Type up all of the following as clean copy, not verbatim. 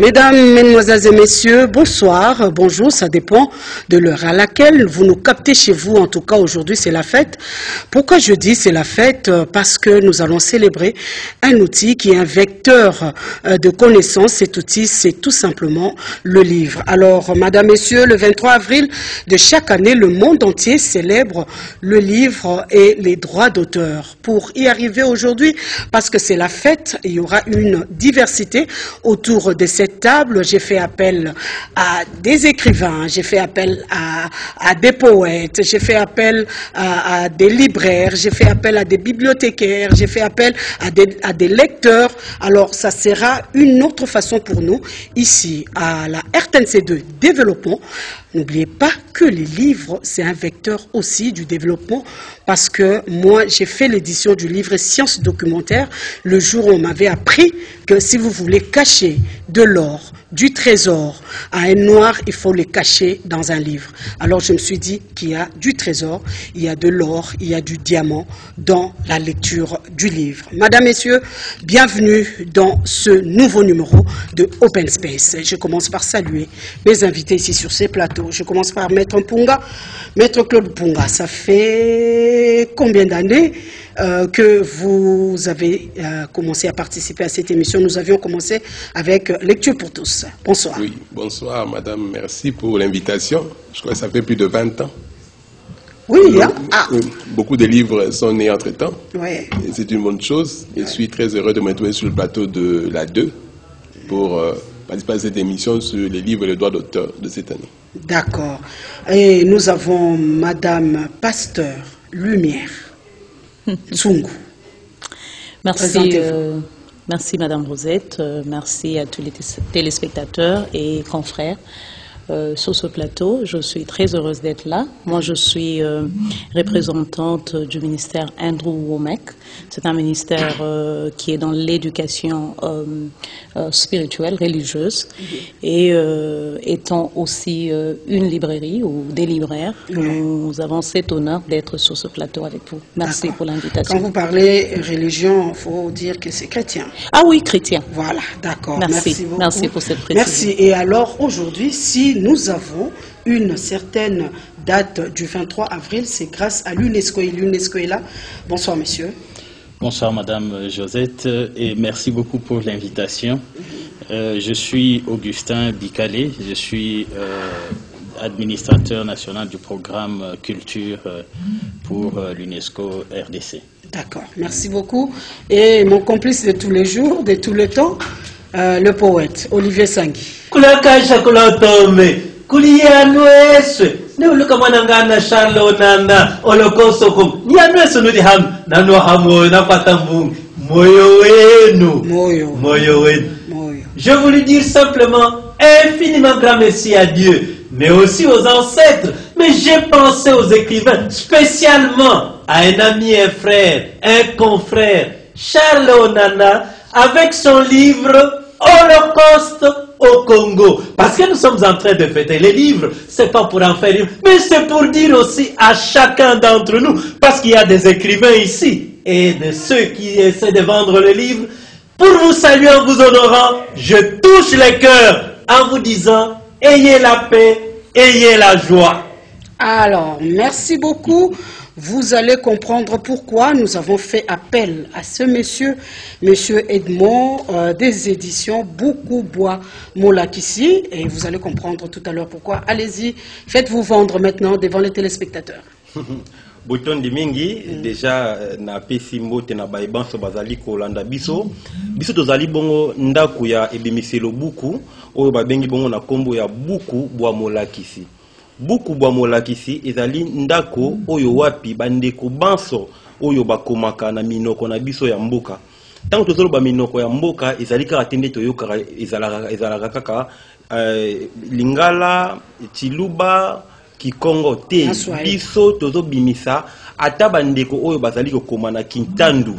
Mesdames, Mesdemoiselles et Messieurs, bonsoir, bonjour, ça dépend de l'heure à laquelle vous nous captez chez vous. En tout cas, aujourd'hui, c'est la fête. Pourquoi je dis c'est la fête? Parce que nous allons célébrer un outil qui est un vecteur de connaissances. Cet outil, c'est tout simplement le livre. Alors, Madame, Messieurs, le 23 avril de chaque année, le monde entier célèbre le livre et les droits d'auteur. Pour y arriver aujourd'hui, parce que c'est la fête, il y aura une diversité autour de cette table. J'ai fait appel à des écrivains, j'ai fait appel à des poètes, j'ai fait appel à des libraires, j'ai fait appel à des bibliothécaires, j'ai fait appel à des lecteurs. Alors, ça sera une autre façon pour nous, ici, à la RTNC2 Développement. N'oubliez pas que les livres, c'est un vecteur aussi du développement, parce que moi, j'ai fait l'édition du livre Sciences documentaires le jour où on m'avait appris que si vous voulez cacher de l'or, du trésor à un noir, il faut les cacher dans un livre. Alors je me suis dit qu'il y a du trésor, il y a de l'or, il y a du diamant dans la lecture du livre. Madame, Messieurs, bienvenue dans ce nouveau numéro de Open Space. Je commence par saluer mes invités ici sur ces plateaux. Je commence par Maître Mpunga. Maître Claude Mpunga, ça fait combien d'années que vous avez commencé à participer à cette émission? Nous avions commencé avec Lecture pour tous. Bonsoir. Oui, bonsoir madame, merci pour l'invitation. Je crois que ça fait plus de 20 ans. Oui, beaucoup de livres sont nés entre-temps. Ouais. C'est une bonne chose. Je suis très heureux de me trouver sur le plateau de la 2 pour participer à cette émission sur les livres et les droits d'auteur de cette année. D'accord. Et nous avons madame Pasteur Lumière Tsungu. Merci, merci Madame Rosette, merci à tous les téléspectateurs et confrères sur ce plateau. Je suis très heureuse d'être là. Moi, je suis représentante du ministère Andrew Womack. C'est un ministère qui est dans l'éducation spirituelle, religieuse, et étant aussi une librairie ou des libraires, nous avons cet honneur d'être sur ce plateau avec vous. Merci pour l'invitation. Quand vous parlez religion, il faut dire que c'est chrétien. Ah oui, chrétien. Voilà, d'accord. Merci beaucoup. Merci pour cette précision. Merci. Et alors, aujourd'hui, si nous avons une certaine date du 23 avril, c'est grâce à l'UNESCO. Et l'UNESCO est là. Bonsoir, messieurs. Bonsoir Madame Josette et merci beaucoup pour l'invitation. Je suis Augustin Bicalé, je suis administrateur national du programme Culture pour l'UNESCO RDC. D'accord, merci beaucoup. Et mon complice de tous les jours, de tout le temps, le poète Olivier Sangui. Neuluka mwanangana shalo nanda olokoso kom nianweso nudi ham nanu hamo na patambu moyo wenu. Je voulais dire simplement infiniment grand merci à Dieu, mais aussi aux ancêtres. Mais j'ai pensé aux écrivains, spécialement à un ami, un frère, un confrère, Charles Onana, avec son livre Holocauste au Congo. Parce que nous sommes en train de fêter les livres, c'est pas pour en faire une, mais c'est pour dire aussi à chacun d'entre nous, parce qu'il y a des écrivains ici, et de ceux qui essaient de vendre le livre, pour vous saluer en vous honorant, je touche les cœurs en vous disant, ayez la paix, ayez la joie. Alors, merci beaucoup. Vous allez comprendre pourquoi nous avons fait appel à ce monsieur Edmond des éditions Beaucoup Bois Molakissi, et vous allez comprendre tout à l'heure pourquoi. Allez-y, faites-vous vendre maintenant devant les téléspectateurs. Bouton de mingi déjà na pesi mbote na baibanso bazali kolanda biso tozali bongo ndaku ya ebimiselo buku oyo babengi bongo na kombo ya Buku Bwa Molakisi. Buku Bwa Molakisi ezali ndako oyo wapi bandeko banso oyo bakomaka na minoko na biso ya mboka. Tango tozolo ba minoko ya mboka ezali kaka tende toyoka ezalaka kaka Lingala, Chiluba, Kikongo te biso tozo bimisa ata bandeko oyo bazali kokoma na Kintandu,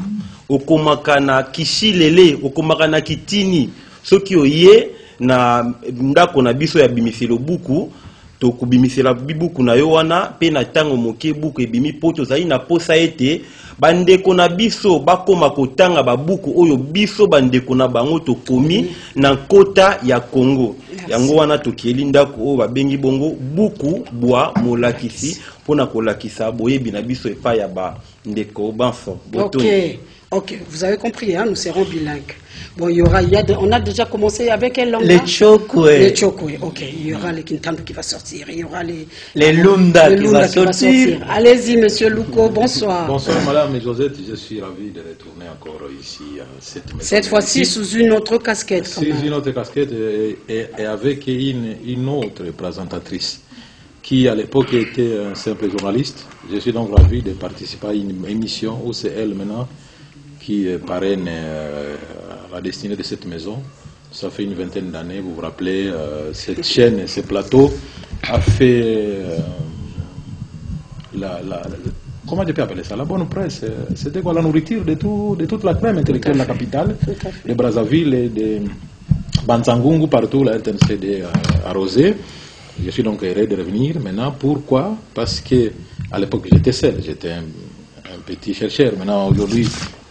okomaka na Kishilele, okomaka na Kitini, soki oye na ndako na biso ya bimiselo buku tokubimisela bibuku na yo wana pe na tango moke buku ebimi po tozali na posa ete bandeko na biso bakoma kotanga babuku oyo biso bandeko na bango tokomi na kota ya Congo. Yango wana tokieli ndako oyo babengi bongo buku bwa molakisi pona kolakisa boyebi na biso epa ya bandeko banfo. Ok, vous avez compris, hein, nous serons bilingues. Bon, on a déjà commencé avec quelle langue? Les Chokwe. Les Chokwe, ok. Il y aura les Kintambi qui va sortir. Il y aura les Lunda qui va sortir. Allez-y, monsieur Louko, bonsoir. Bonsoir, madame Josette. Je suis ravi de retourner encore ici à cette maison. Cette fois-ci, sous une autre casquette. Sous une autre casquette et avec une autre présentatrice qui, à l'époque, était un simple journaliste. Je suis donc ravi de participer à une émission où c'est elle maintenant qui parraine la destinée de cette maison. Ça fait une vingtaine d'années, vous vous rappelez, cette chaîne, ce plateau a fait comment je peux appeler ça, la bonne presse. C'était quoi, la nourriture de toute la crème intellectuelle de la capitale, de Brazzaville et de Banzangungu, partout, la RTNCD arrosée. Je suis donc heureux de revenir maintenant. Pourquoi? Parce que à l'époque j'étais seul, j'étais un petit chercheur. Maintenant, aujourd'hui,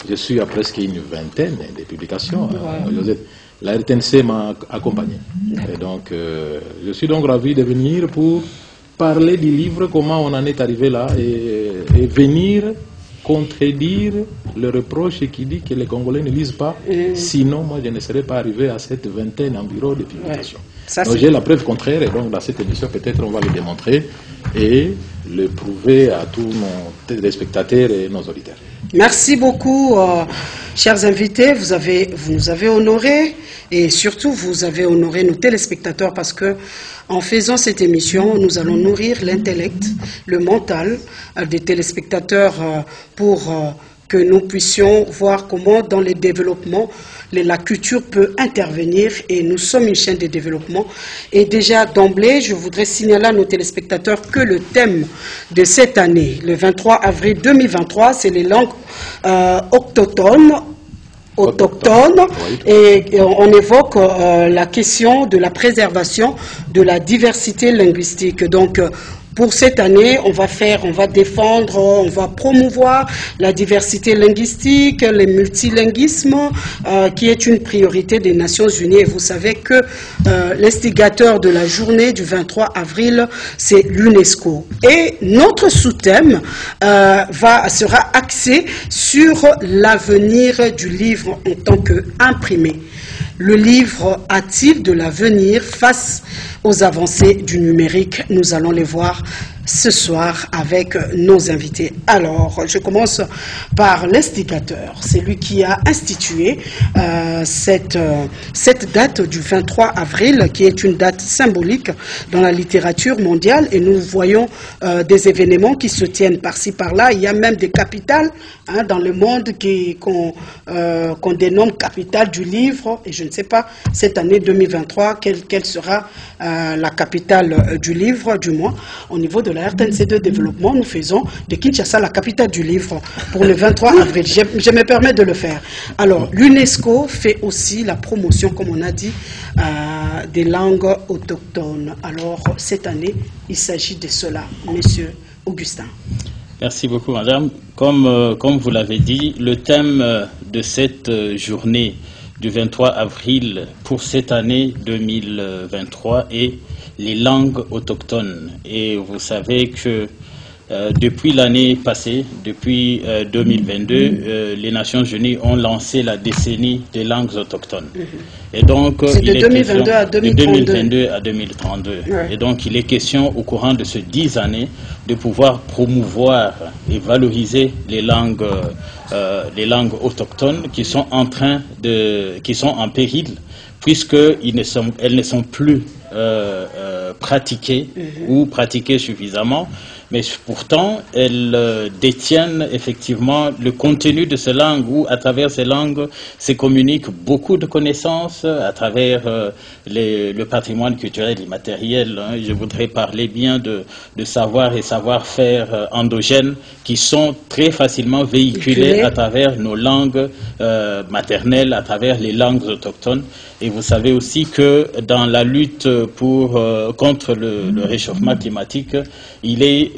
je suis à presque une vingtaine de publications. La RTNC m'a accompagné. Et donc, je suis donc ravi de venir pour parler du livre, comment on en est arrivé là, et venir contredire le reproche qui dit que les Congolais ne lisent pas. Sinon, moi, je ne serais pas arrivé à cette vingtaine environ de publications. Donc, j'ai la preuve contraire, et donc dans cette émission, peut-être on va le démontrer et le prouver à tous nos téléspectateurs et nos auditeurs. Merci beaucoup, chers invités. Vous nous avez honorés et surtout vous avez honoré nos téléspectateurs parce que en faisant cette émission, nous allons nourrir l'intellect, le mental des téléspectateurs pour que nous puissions voir comment dans les développements, la culture peut intervenir et nous sommes une chaîne de développement. Et déjà d'emblée, je voudrais signaler à nos téléspectateurs que le thème de cette année, le 23 avril 2023, c'est les langues autochtones, et on évoque la question de la préservation de la diversité linguistique. Donc, pour cette année, on va défendre, on va promouvoir la diversité linguistique, le multilinguisme, qui est une priorité des Nations Unies. Et vous savez que l'instigateur de la journée du 23 avril, c'est l'UNESCO. Et notre sous-thème sera axé sur l'avenir du livre en tant qu'imprimé. Le livre a-t-il de l'avenir face aux avancées du numérique? Nous allons les voir ce soir avec nos invités. Alors, je commence par l'instigateur. C'est lui qui a institué cette date du 23 avril, qui est une date symbolique dans la littérature mondiale. Et nous voyons des événements qui se tiennent par-ci, par-là. Il y a même des capitales dans le monde qu'on dénomme capitale du livre. Et je ne sais pas, cette année 2023, quelle sera la capitale du livre, du moins, au niveau de la RTNC de développement, nous faisons de Kinshasa la capitale du livre pour le 23 avril. Je me permets de le faire. Alors, l'UNESCO fait aussi la promotion, comme on a dit, des langues autochtones. Alors, cette année, il s'agit de cela. Monsieur Augustin. Merci beaucoup, madame. Comme vous l'avez dit, le thème de cette journée du 23 avril pour cette année 2023 est les langues autochtones. Et vous savez que depuis l'année passée, depuis 2022, les Nations Unies ont lancé la décennie des langues autochtones. Et donc, c'est de 2022 à 2032. Ouais. Et donc, il est question, au courant de ces 10 années, de pouvoir promouvoir et valoriser les langues autochtones qui sont en péril, puisqu'elles ne sont plus pratiquées ou pratiquées suffisamment. mais pourtant elles détiennent effectivement le contenu de ces langues, où à travers ces langues se communiquent beaucoup de connaissances à travers le patrimoine culturel immatériel. Hein. Je voudrais parler bien de savoir et savoir-faire endogènes qui sont très facilement véhiculés à travers nos langues maternelles, à travers les langues autochtones. Et vous savez aussi que dans la lutte contre le réchauffement climatique, il est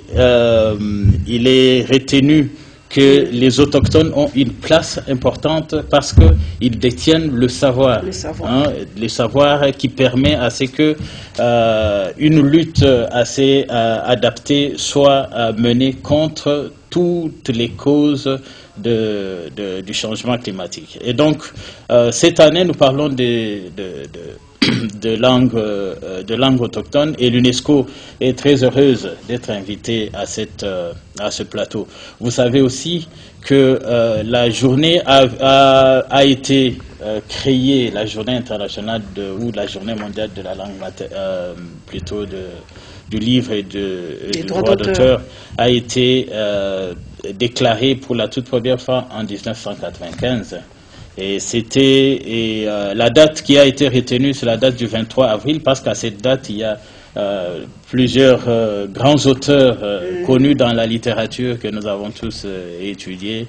retenu que les autochtones ont une place importante parce qu'ils détiennent le savoir. Le savoir qui permet à ce que une lutte assez adaptée soit menée contre toutes les causes du changement climatique. Et donc, cette année, nous parlons de langue autochtone, et l'UNESCO est très heureuse d'être invitée à ce plateau. Vous savez aussi que la journée a été créée, la journée internationale ou la journée mondiale de la langue plutôt du livre et du droit d'auteur a été déclarée pour la toute première fois en 1995. Et la date qui a été retenue, c'est la date du 23 avril, parce qu'à cette date, il y a plusieurs grands auteurs connus dans la littérature que nous avons tous étudiés,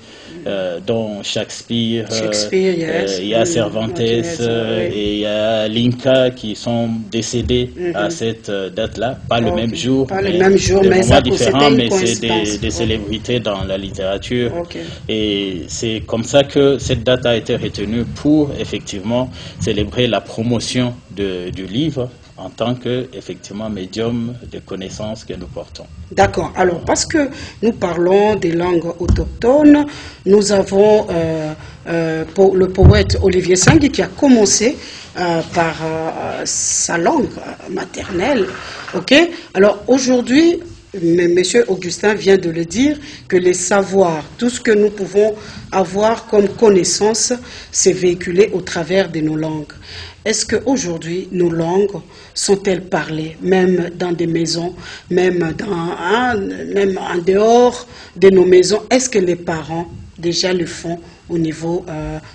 dont Shakespeare, il y a Cervantes, et il y a Linka, qui sont décédés à cette date-là, pas le même jour, mais ça différent, mais c'est des célébrités dans la littérature. Et c'est comme ça que cette date a été retenue pour effectivement célébrer la promotion du livre en tant que, effectivement, médium de connaissances que nous portons. D'accord. Alors, parce que nous parlons des langues autochtones, nous avons le poète Olivier Sangui qui a commencé par sa langue maternelle. Ok. Alors, aujourd'hui, M. Augustin vient de le dire, que les savoirs, tout ce que nous pouvons avoir comme connaissance, c'est véhiculé au travers de nos langues. Est-ce qu'aujourd'hui, nos langues sont-elles parlées, même dans des maisons, même en dehors de nos maisons? Est-ce que les parents déjà le font au niveau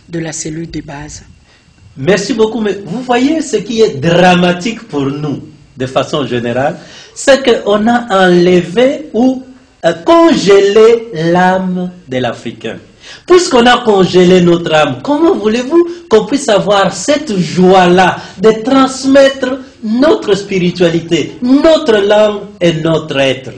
de la cellule de base? Merci beaucoup. Mais vous voyez ce qui est dramatique pour nous, de façon générale, c'est qu'on a enlevé ou congelé l'âme de l'Africain. Puisqu'on a congelé notre âme, comment voulez-vous qu'on puisse avoir cette joie-là de transmettre notre spiritualité, notre langue et notre être?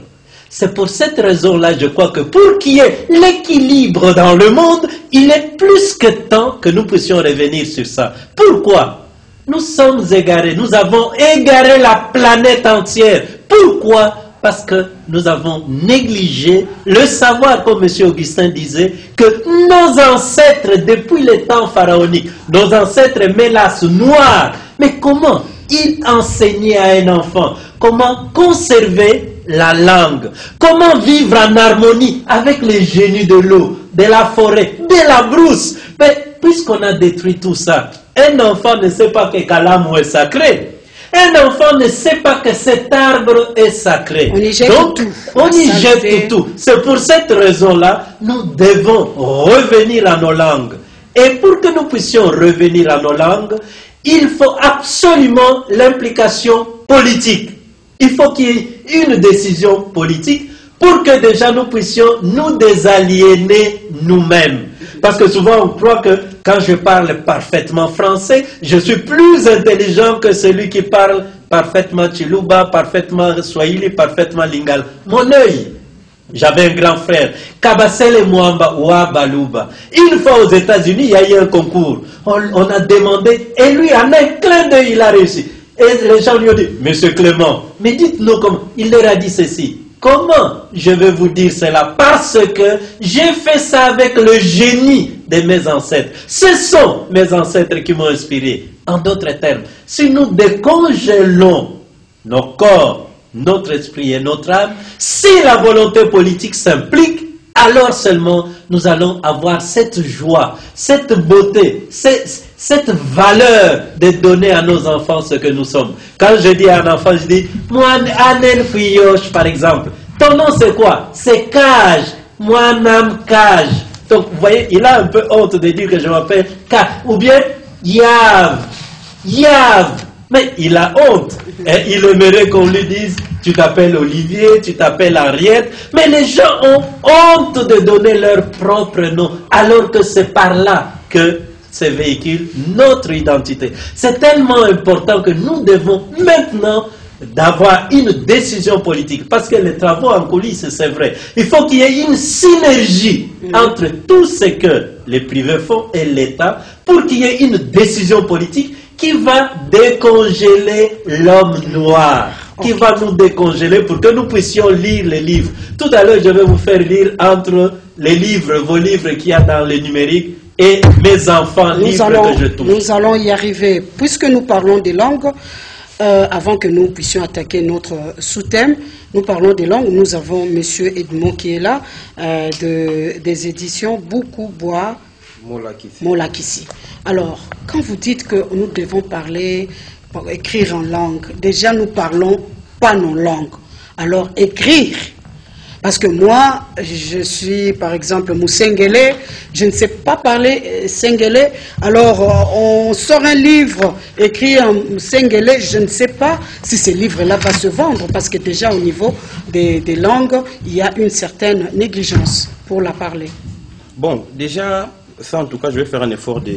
C'est pour cette raison-là, je crois que pour qu'il y ait l'équilibre dans le monde, il est plus que temps que nous puissions revenir sur ça. Pourquoi? Nous sommes égarés, nous avons égaré la planète entière. Pourquoi? Parce que nous avons négligé le savoir, comme M. Augustin disait, que nos ancêtres, depuis les temps pharaoniques, nos ancêtres mélasses noirs, mais comment ils enseignaient à un enfant? Comment conserver la langue? Comment vivre en harmonie avec les génies de l'eau, de la forêt, de la brousse? Mais puisqu'on a détruit tout ça, un enfant ne sait pas que Kalamu est sacré. Un enfant ne sait pas que cet arbre est sacré. On y jette donc, tout. on y jette tout. C'est pour cette raison-là, nous devons revenir à nos langues. Et pour que nous puissions revenir à nos langues, il faut absolument l'implication politique. Il faut qu'il y ait une décision politique pour que déjà nous puissions nous désaliéner nous-mêmes. Parce que souvent on croit que quand je parle parfaitement français, je suis plus intelligent que celui qui parle parfaitement Chiluba, parfaitement Swahili, parfaitement Lingala. Mon œil, j'avais un grand frère, Kabasele Mwamba Ouabaluba. Une fois aux États-Unis, il y a eu un concours. On a demandé, et lui, en un clin d'œil, il a réussi. Et les gens lui ont dit, Monsieur Clément, mais dites-nous comment. Il leur a dit ceci. Comment je vais vous dire cela? Parce que j'ai fait ça avec le génie de mes ancêtres. Ce sont mes ancêtres qui m'ont inspiré. En d'autres termes, si nous décongelons nos corps, notre esprit et notre âme, si la volonté politique s'implique, alors seulement nous allons avoir cette joie, cette beauté, cette valeur de donner à nos enfants ce que nous sommes. Quand je dis à un enfant, je dis, moi, Anel Fuyosh, par exemple, Ton nom c'est quoi? C'est Cage. Moi, Nam Cage. Donc, vous voyez, il a un peu honte de dire que je m'appelle Cage. Ou bien, Yav. Yav. Mais il a honte. Et il aimerait qu'on lui dise, tu t'appelles Olivier, tu t'appelles Henriette. Mais les gens ont honte de donner leur propre nom, alors que c'est par là que ces véhicules notre identité. C'est tellement important que nous devons maintenant d'avoir une décision politique, parce que les travaux en coulisses, c'est vrai. Il faut qu'il y ait une synergie entre tout ce que les privés font et l'État pour qu'il y ait une décision politique qui va décongeler l'homme noir, qui va nous décongeler pour que nous puissions lire les livres. Tout à l'heure, je vais vous faire lire entre les livres, vos livres qu'il y a dans le numérique et mes enfants livres que je touche. Nous allons y arriver. Puisque nous parlons des langues, avant que nous puissions attaquer notre sous-thème, nous parlons des langues. Nous avons M. Edmond qui est là, des éditions Beaucoup Bois Molakissi. Alors, quand vous dites que nous devons parler, écrire en langue, déjà nous parlons pas nos langues. Alors, écrire. Parce que moi, je suis, par exemple, Moussengele, je ne sais pas parler Sengele, alors on sort un livre écrit en Sengele, je ne sais pas si ce livre-là va se vendre, parce que déjà au niveau des langues, il y a une certaine négligence pour la parler. Bon, déjà, ça en tout cas, je vais faire un effort de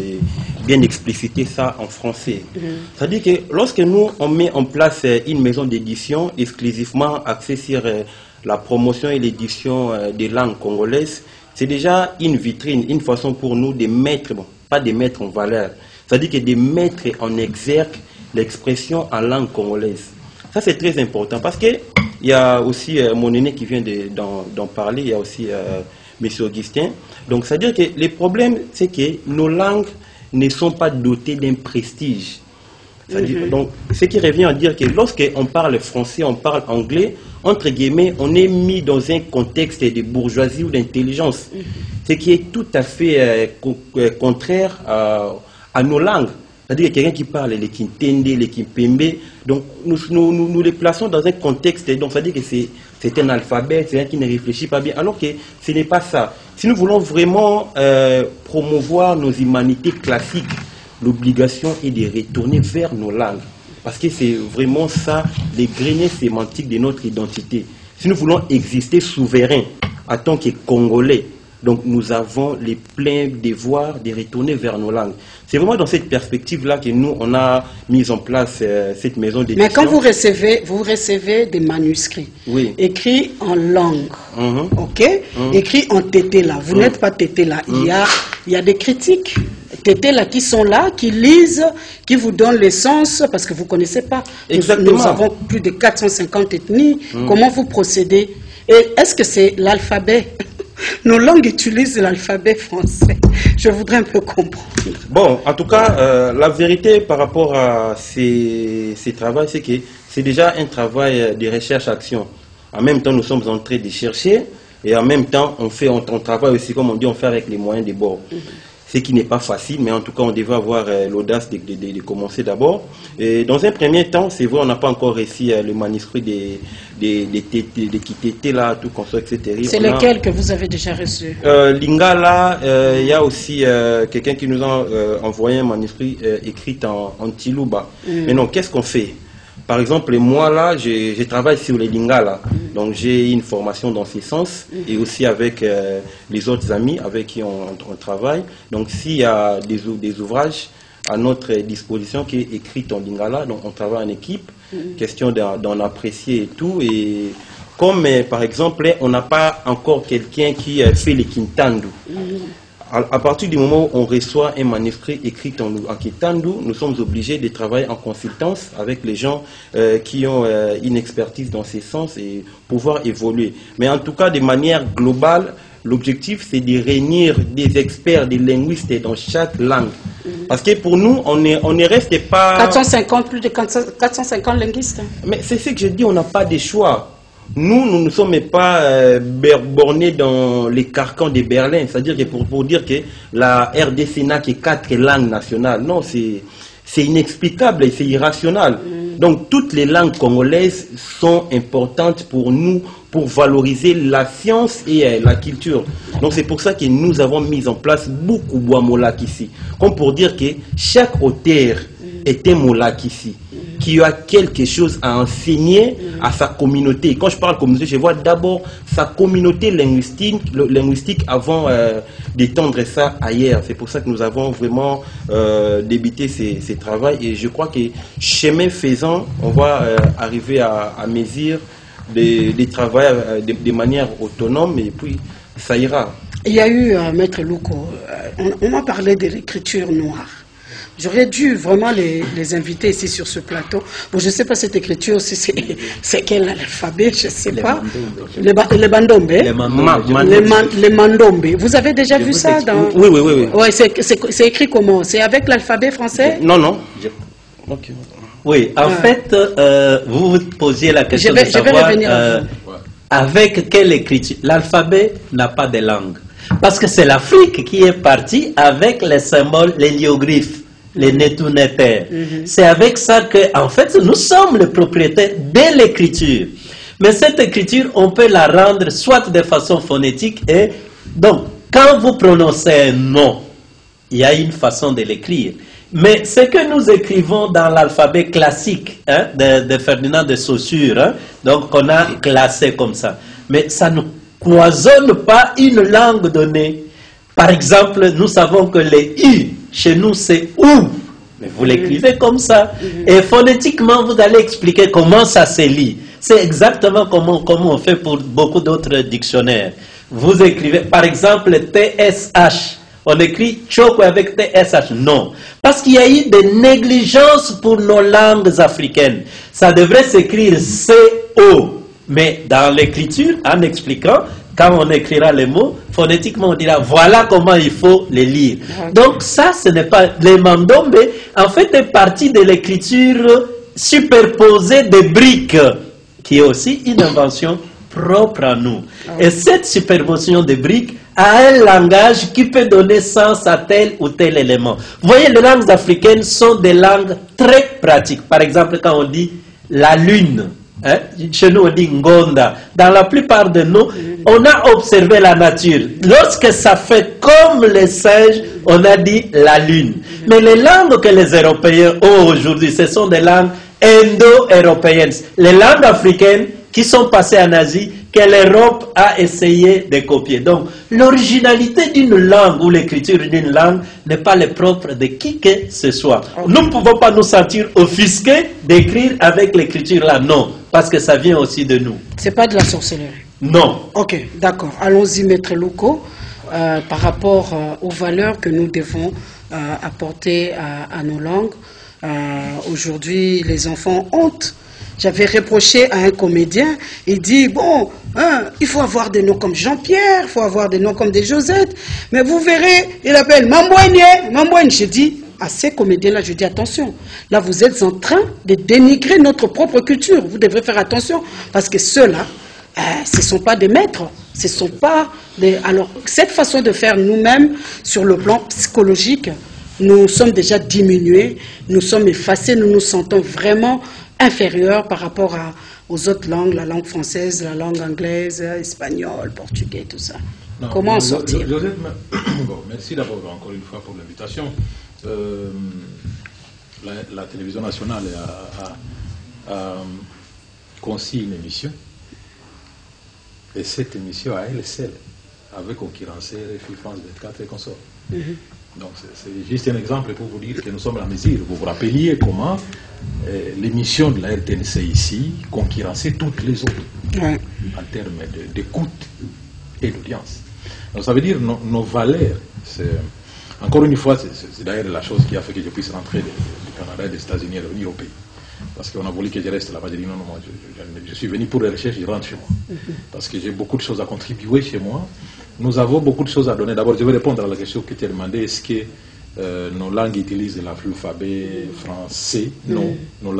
bien expliciter ça en français. C'est-à-dire que lorsque nous, on met en place une maison d'édition exclusivement axée sur la promotion et l'édition des langues congolaises, c'est déjà une vitrine, une façon pour nous de mettre, bon, pas de mettre en valeur, c'est-à-dire que de mettre en exergue l'expression en langue congolaise. Ça, c'est très important parce qu'il y a aussi mon aîné qui vient d'en parler, il y a aussi M. Augustin. Donc, c'est-à-dire que le problème, c'est que nos langues ne sont pas dotées d'un prestige. Donc, ce qui revient à dire que lorsqu'on parle français, on parle anglais, entre guillemets, on est mis dans un contexte de bourgeoisie ou d'intelligence, ce qui est tout à fait contraire à nos langues. C'est-à-dire que quelqu'un qui parle les Kintende, les Kimpembe, donc nous les plaçons dans un contexte, donc c'est-à-dire que c'est un alphabet, c'est un qui ne réfléchit pas bien, alors que ce n'est pas ça. Si nous voulons vraiment promouvoir nos humanités classiques, l'obligation est de retourner vers nos langues. Parce que c'est vraiment ça, les greniers sémantiques de notre identité. Si nous voulons exister souverains en tant que Congolais, donc nous avons les pleins devoirs de retourner vers nos langues. C'est vraiment dans cette perspective-là que nous, on a mis en place cette maison d'édition. Mais quand vous recevez des manuscrits, écrits en langue, ok, écrits en tété-là, vous n'êtes pas tété-là, il y a des critiques tété-là qui sont là, qui lisent, qui vous donnent l'essence, parce que vous ne connaissez pas. Exactement. Nous avons plus de 450 ethnies. Comment vous procédez? Et est-ce que c'est l'alphabet? Nos langues utilisent l'alphabet français. Je voudrais un peu comprendre. Bon, en tout cas, la vérité par rapport à ces travaux, c'est que c'est déjà un travail de recherche-action. En même temps, nous sommes en train de chercher, et en même temps, on travaille aussi, comme on dit, on fait avec les moyens de bord. Ce qui n'est pas facile, mais en tout cas, on devait avoir l'audace de commencer d'abord. Dans un premier temps, c'est vrai, on n'a pas encore réussi le manuscrit des Kitete, là, tout comme ça, etc. C'est lequel que vous avez déjà reçu? Lingala, il y a aussi quelqu'un qui nous a envoyé un manuscrit écrit en Tiluba. Mais non, qu'est-ce qu'on fait? Par exemple, moi là, je travaille sur les Lingala, donc j'ai une formation dans ce sens, et aussi avec les autres amis avec qui on travaille. Donc s'il y a des ouvrages à notre disposition qui est écrit en Lingala, donc on travaille en équipe, question d'en apprécier et tout. Et comme par exemple, on n'a pas encore quelqu'un qui fait les Kintandu. À partir du moment où on reçoit un manuscrit écrit en Kitandu, nous sommes obligés de travailler en consultance avec les gens qui ont une expertise dans ces sens et pouvoir évoluer. Mais en tout cas, de manière globale, l'objectif c'est de réunir des experts, des linguistes dans chaque langue. Parce que pour nous, on ne reste pas... 450, plus de 450 linguistes. Mais c'est ce que je dis, on n'a pas de choix. Nous ne sommes pas bornés dans les carcans de Berlin. C'est-à-dire que pour dire que la RDC n'a que 4 langues nationales. Non, c'est inexplicable et c'est irrationnel. Donc toutes les langues congolaises sont importantes pour nous pour valoriser la science et la culture. Donc c'est pour ça que nous avons mis en place beaucoup de Molak ici. Comme pour dire que chaque auteur est un Molak ici, qui a quelque chose à enseigner à sa communauté. Quand je parle communauté, je vois d'abord sa communauté linguistique avant d'étendre ça ailleurs. C'est pour ça que nous avons vraiment débuté ces travaux. Et je crois que chemin faisant, on va arriver à mesure des travaux de manière autonome et puis ça ira. Il y a eu, Maître Louko, on m'a parlé de l'écriture noire. J'aurais dû vraiment les inviter ici sur ce plateau. Bon, je ne sais pas cette écriture, c'est quel alphabet, je ne sais pas. Les bandombe. Les mandombe. Vous avez déjà vu ça dans... Oui. Ouais, c'est écrit comment? C'est avec l'alphabet français? Non. Okay. Oui, en fait, vous vous posiez la question de savoir avec quelle écriture. L'alphabet n'a pas de langue. Parce que c'est l'Afrique qui est partie avec les symboles, les hiéroglyphes. Les netuneters. C'est avec ça que, en fait, nous sommes les propriétaires de l'écriture. Mais cette écriture, on peut la rendre soit de façon phonétique et donc, quand vous prononcez un nom, il y a une façon de l'écrire. Mais ce que nous écrivons dans l'alphabet classique de Ferdinand de Saussure, donc on a classé comme ça. Mais ça ne cloisonne pas une langue donnée. Par exemple, nous savons que les U, chez nous, c'est OU. Mais vous l'écrivez comme ça. Et phonétiquement, vous allez expliquer comment ça se lit. C'est exactement comment on fait pour beaucoup d'autres dictionnaires. Vous écrivez, par exemple, TSH. On écrit Choko avec TSH. Non. Parce qu'il y a eu des négligences pour nos langues africaines. Ça devrait s'écrire CO. Mais dans l'écriture, en expliquant, quand on écrira les mots, phonétiquement on dira voilà comment il faut les lire. Donc ça, ce n'est pas... Les mandombe, en fait, est partie de l'écriture superposée des briques, qui est aussi une invention propre à nous. Et cette superposition des briques a un langage qui peut donner sens à tel ou tel élément. Vous voyez, les langues africaines sont des langues très pratiques. Par exemple, quand on dit la lune, chez nous on dit Ngonda. Dans la plupart de nous, on a observé la nature. Lorsque ça fait comme les singes, on a dit la lune. Mais les langues que les Européens ont aujourd'hui, ce sont des langues indo-européennes. Les langues africaines qui sont passées en Asie, que l'Europe a essayé de copier. Donc, l'originalité d'une langue ou l'écriture d'une langue n'est pas le propre de qui que ce soit. Nous ne pouvons pas nous sentir offusqués d'écrire avec l'écriture là, non, parce que ça vient aussi de nous. C'est pas de la sorcellerie? Non. Ok, d'accord. Allons-y, Maître Louko, par rapport aux valeurs que nous devons apporter à nos langues. Aujourd'hui, les enfants ont... J'avais reproché à un comédien, il dit, bon, il faut avoir des noms comme Jean-Pierre, il faut avoir des noms comme des Josette, mais vous verrez, il appelle Mamboigne. J'ai dit à ces comédiens-là, je dis attention, là vous êtes en train de dénigrer notre propre culture, vous devrez faire attention, parce que ceux-là, ce ne sont pas des maîtres, ce ne sont pas des... Alors, cette façon de faire nous-mêmes, sur le plan psychologique, nous sommes déjà diminués, nous sommes effacés, nous nous sentons vraiment inférieurs par rapport aux autres langues, la langue française, la langue anglaise, espagnole, portugais, tout ça. Non, comment en sortir? Joseph, bon, merci d'abord encore une fois pour l'invitation. La télévision nationale a conçu une émission, et cette émission à elle seule avait concurrencé RFI France 24 et consorts. Donc c'est juste un exemple pour vous dire que nous sommes à la mesure. Vous vous rappeliez comment l'émission de la RTNC ici concurrençait toutes les autres en termes d'écoute et d'audience. Donc ça veut dire nos valeurs. Encore une fois, c'est d'ailleurs la chose qui a fait que je puisse rentrer du Canada et des États-Unis et revenir au pays. Parce qu'on a voulu que je reste là-bas. J'ai dit non, moi je suis venu pour les recherches, je rentre chez moi. Parce que j'ai beaucoup de choses à contribuer chez moi. Nous avons beaucoup de choses à donner. D'abord, je vais répondre à la question que tu as demandé. Est-ce que nos langues utilisent l'alphabet français? Non. Nos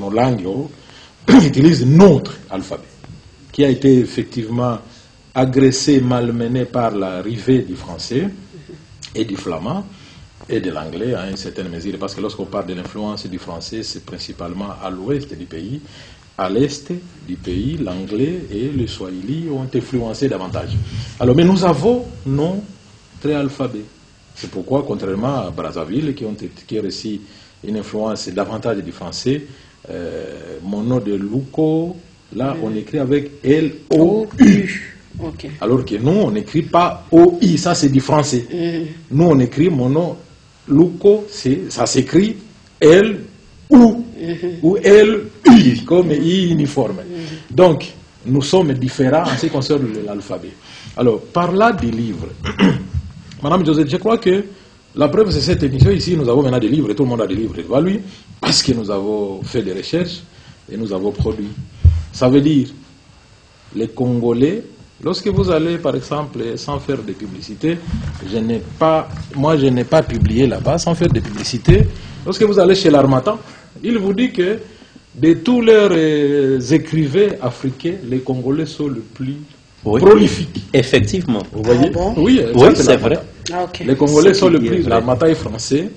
langues utilisent notre alphabet, qui a été effectivement agressé, malmené par l'arrivée du français et du flamand et de l'anglais à une certaine mesure. Parce que lorsqu'on parle de l'influence du français, c'est principalement à l'ouest du pays. à l'est du pays, l'anglais et le swahili ont influencé davantage. Alors, mais nous avons notre alphabet. C'est pourquoi, contrairement à Brazzaville, qui a reçu une influence davantage du français, mon nom de Luko, là, on écrit avec L-O-U. Okay. Alors que nous, on n'écrit pas O-I, ça c'est du français. Nous, on écrit mon nom Luko, ça s'écrit L-U ou L-U, comme I uniforme. Donc, nous sommes différents en ce qui concerne l'alphabet. Alors, par là des livres, Madame Josette, je crois que la preuve, c'est cette émission ici, nous avons maintenant des livres, et tout le monde a des livres devant lui, parce que nous avons fait des recherches et nous avons produit. Ça veut dire, les Congolais, lorsque vous allez, par exemple, sans faire de publicité, je n'ai pas publié là-bas, sans faire de publicité, lorsque vous allez chez l'Harmattan, il vous dit que de tous leurs écrivains africains, les Congolais sont le plus prolifiques. Effectivement. Vous voyez? Bon? Oui, c'est vrai. Ah, okay. Les Congolais sont le plus. L'Harmattan est français.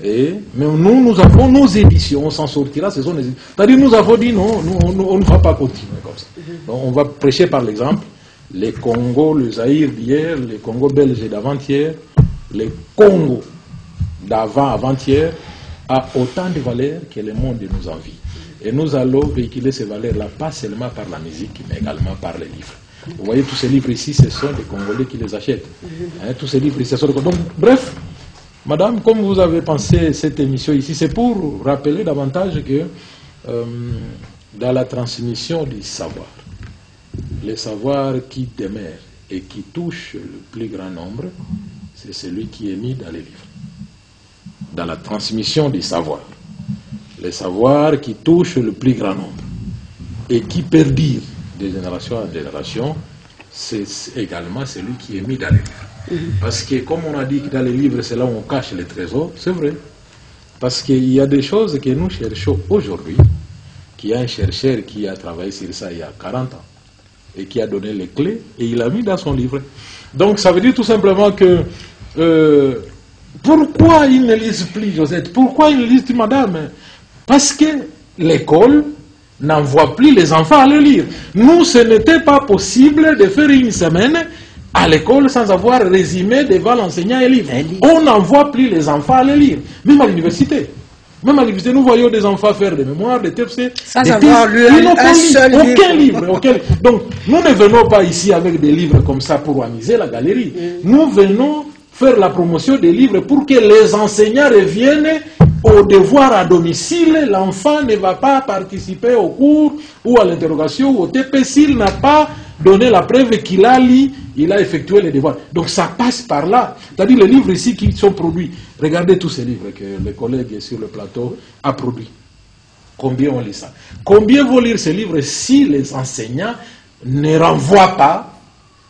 Mais nous avons nos éditions, on s'en sortira, ce sont les éditions. C'est-à-dire, nous avons dit non, on ne va pas continuer comme ça. Donc, on va prêcher par l'exemple. Les Congos, le Zaïre d'hier, les Congos belges d'avant-hier, les Congos d'avant-avant-hier, a autant de valeurs que le monde nous envie. Et nous allons véhiculer ces valeurs-là, pas seulement par la musique, mais également par les livres. Vous voyez, tous ces livres ici, ce sont des Congolais qui les achètent. Tous ces livres ici, ce sont des Congolais. Donc, bref, madame, comme vous avez pensé cette émission ici, c'est pour rappeler davantage que dans la transmission du savoir, le savoir qui demeure et qui touche le plus grand nombre, c'est celui qui est mis dans les livres. Dans la transmission du savoir, le savoir qui touche le plus grand nombre et qui perdure de génération en génération, c'est également celui qui est mis dans les livres. Parce que, comme on a dit que dans les livres, c'est là où on cache les trésors, c'est vrai. Parce qu'il y a des choses que nous cherchons aujourd'hui, qu'il y a un chercheur qui a travaillé sur ça il y a 40 ans, et qui a donné les clés, et il a mis dans son livre. Donc, ça veut dire tout simplement que, pourquoi ils ne lisent plus, Josette? Pourquoi ils ne lisent plus, madame? Parce que l'école n'envoie plus les enfants à le lire. Nous, ce n'était pas possible de faire une semaine à l'école sans avoir résumé devant l'enseignant et livre. On n'envoie plus les enfants à le lire. Même à l'université. Même à l'université, nous voyons des enfants faire des mémoires, des TFC. Sans avoir lu un seul livre. Aucun livre. Donc, nous ne venons pas ici avec des livres comme ça pour amuser la galerie. Nous venons faire la promotion des livres pour que les enseignants reviennent au devoir à domicile. L'enfant ne va pas participer au cours ou à l'interrogation ou au TP s'il n'a pas donné la preuve qu'il a lu, il a effectué les devoirs. Donc ça passe par là. C'est-à-dire les livres ici qui sont produits. Regardez tous ces livres que les collègues sur le plateau ont produits. Combien on lit ça? Combien vont lire ces livres si les enseignants ne renvoient pas?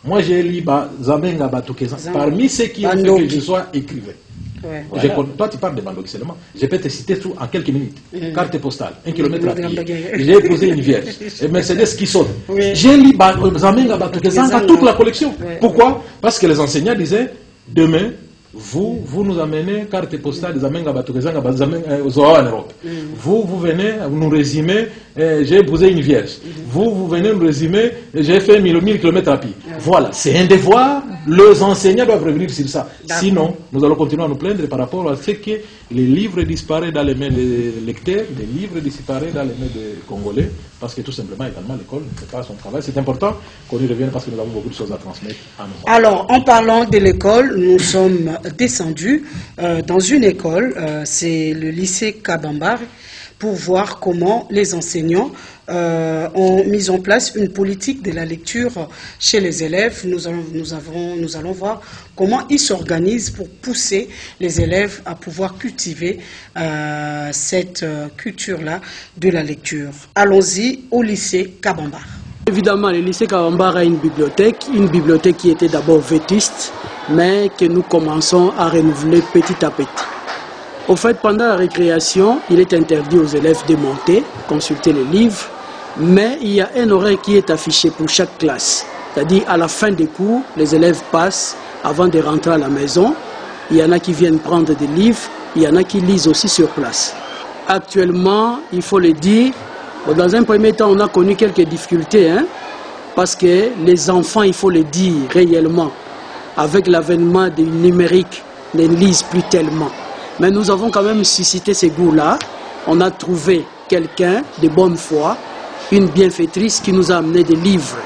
Moi j'ai lu Zamenga Batoukeza parmi ceux qui ont fait que je sois écrivain. Ouais. Voilà. Toi, tu parles de Bandoki seulement. Je peux te citer tout en quelques minutes. Carte postale, 1 kilomètre à pied. J'ai épousé une vierge. Et Mercedes qui sonne. J'ai lu Zamenga Batokezanga, toute la collection. Pourquoi? Parce que les enseignants disaient, demain, vous nous amenez carte postale de Zamenga Batokezanga, en Europe. Vous venez nous résumer, j'ai épousé une vierge. Vous venez nous résumer, j'ai fait 1000 km à pied. Voilà, c'est un devoir. Les enseignants doivent revenir sur ça. Sinon, nous allons continuer à nous plaindre par rapport à ce que les livres disparaissent dans les mains des lecteurs, les livres disparaissent dans les mains des Congolais, parce que tout simplement, également, l'école ne fait pas son travail. C'est important qu'on y revienne parce que nous avons beaucoup de choses à transmettre à nous. Alors, en parlant de l'école, nous sommes descendus dans une école, c'est le lycée Kabambar, pour voir comment les enseignants ont mis en place une politique de la lecture chez les élèves. Nous allons voir comment ils s'organisent pour pousser les élèves à pouvoir cultiver cette culture-là de la lecture. Allons-y au lycée Kabambar. Évidemment, le lycée Kabambar a une bibliothèque qui était d'abord vétuste, mais que nous commençons à renouveler petit à petit. Au fait, pendant la récréation, il est interdit aux élèves de monter, consulter les livres, mais il y a un horaire qui est affiché pour chaque classe. C'est-à-dire, à la fin des cours, les élèves passent avant de rentrer à la maison. Il y en a qui viennent prendre des livres, il y en a qui lisent aussi sur place. Actuellement, il faut le dire, Dans un premier temps, on a connu quelques difficultés, hein, parce que les enfants, il faut le dire réellement, avec l'avènement du numérique, ne lisent plus tellement. Mais nous avons quand même suscité ces goûts-là. On a trouvé quelqu'un de bonne foi, une bienfaitrice qui nous a amené des livres.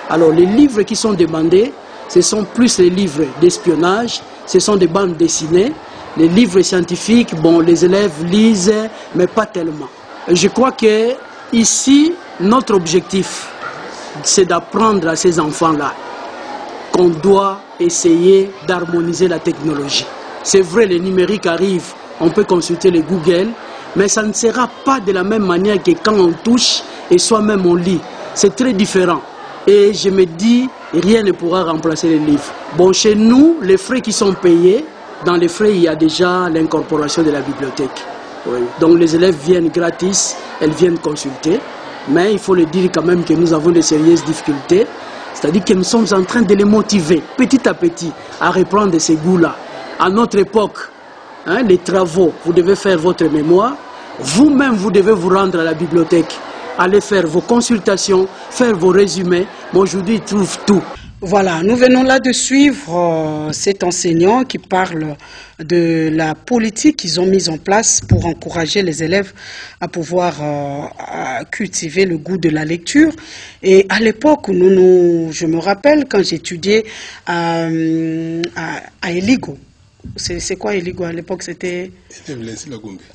Alors les livres qui sont demandés, ce sont plus les livres d'espionnage, ce sont des bandes dessinées. Les livres scientifiques, bon, les élèves lisent, mais pas tellement. Je crois que ici, notre objectif, c'est d'apprendre à ces enfants-là qu'on doit essayer d'harmoniser la technologie. C'est vrai, le numérique arrive, on peut consulter les Google, mais ça ne sera pas de la même manière que quand on touche et soi-même on lit. C'est très différent. Et je me dis, rien ne pourra remplacer les livres. Bon, chez nous, les frais qui sont payés, dans les frais, il y a déjà l'incorporation de la bibliothèque. Oui. Donc les élèves viennent gratis, elles viennent consulter. Mais il faut le dire quand même que nous avons de sérieuses difficultés. C'est-à-dire que nous sommes en train de les motiver petit à petit à reprendre ces goûts-là. À notre époque, hein, les travaux, vous devez faire votre mémoire. Vous-même, vous devez vous rendre à la bibliothèque, aller faire vos consultations, faire vos résumés. Mais aujourd'hui, ils trouvent tout. Voilà, nous venons là de suivre cet enseignant qui parle de la politique qu'ils ont mise en place pour encourager les élèves à pouvoir cultiver le goût de la lecture. Et à l'époque, je me rappelle quand j'étudiais à Eligo. C'est quoi Eligo à l'époque? C'était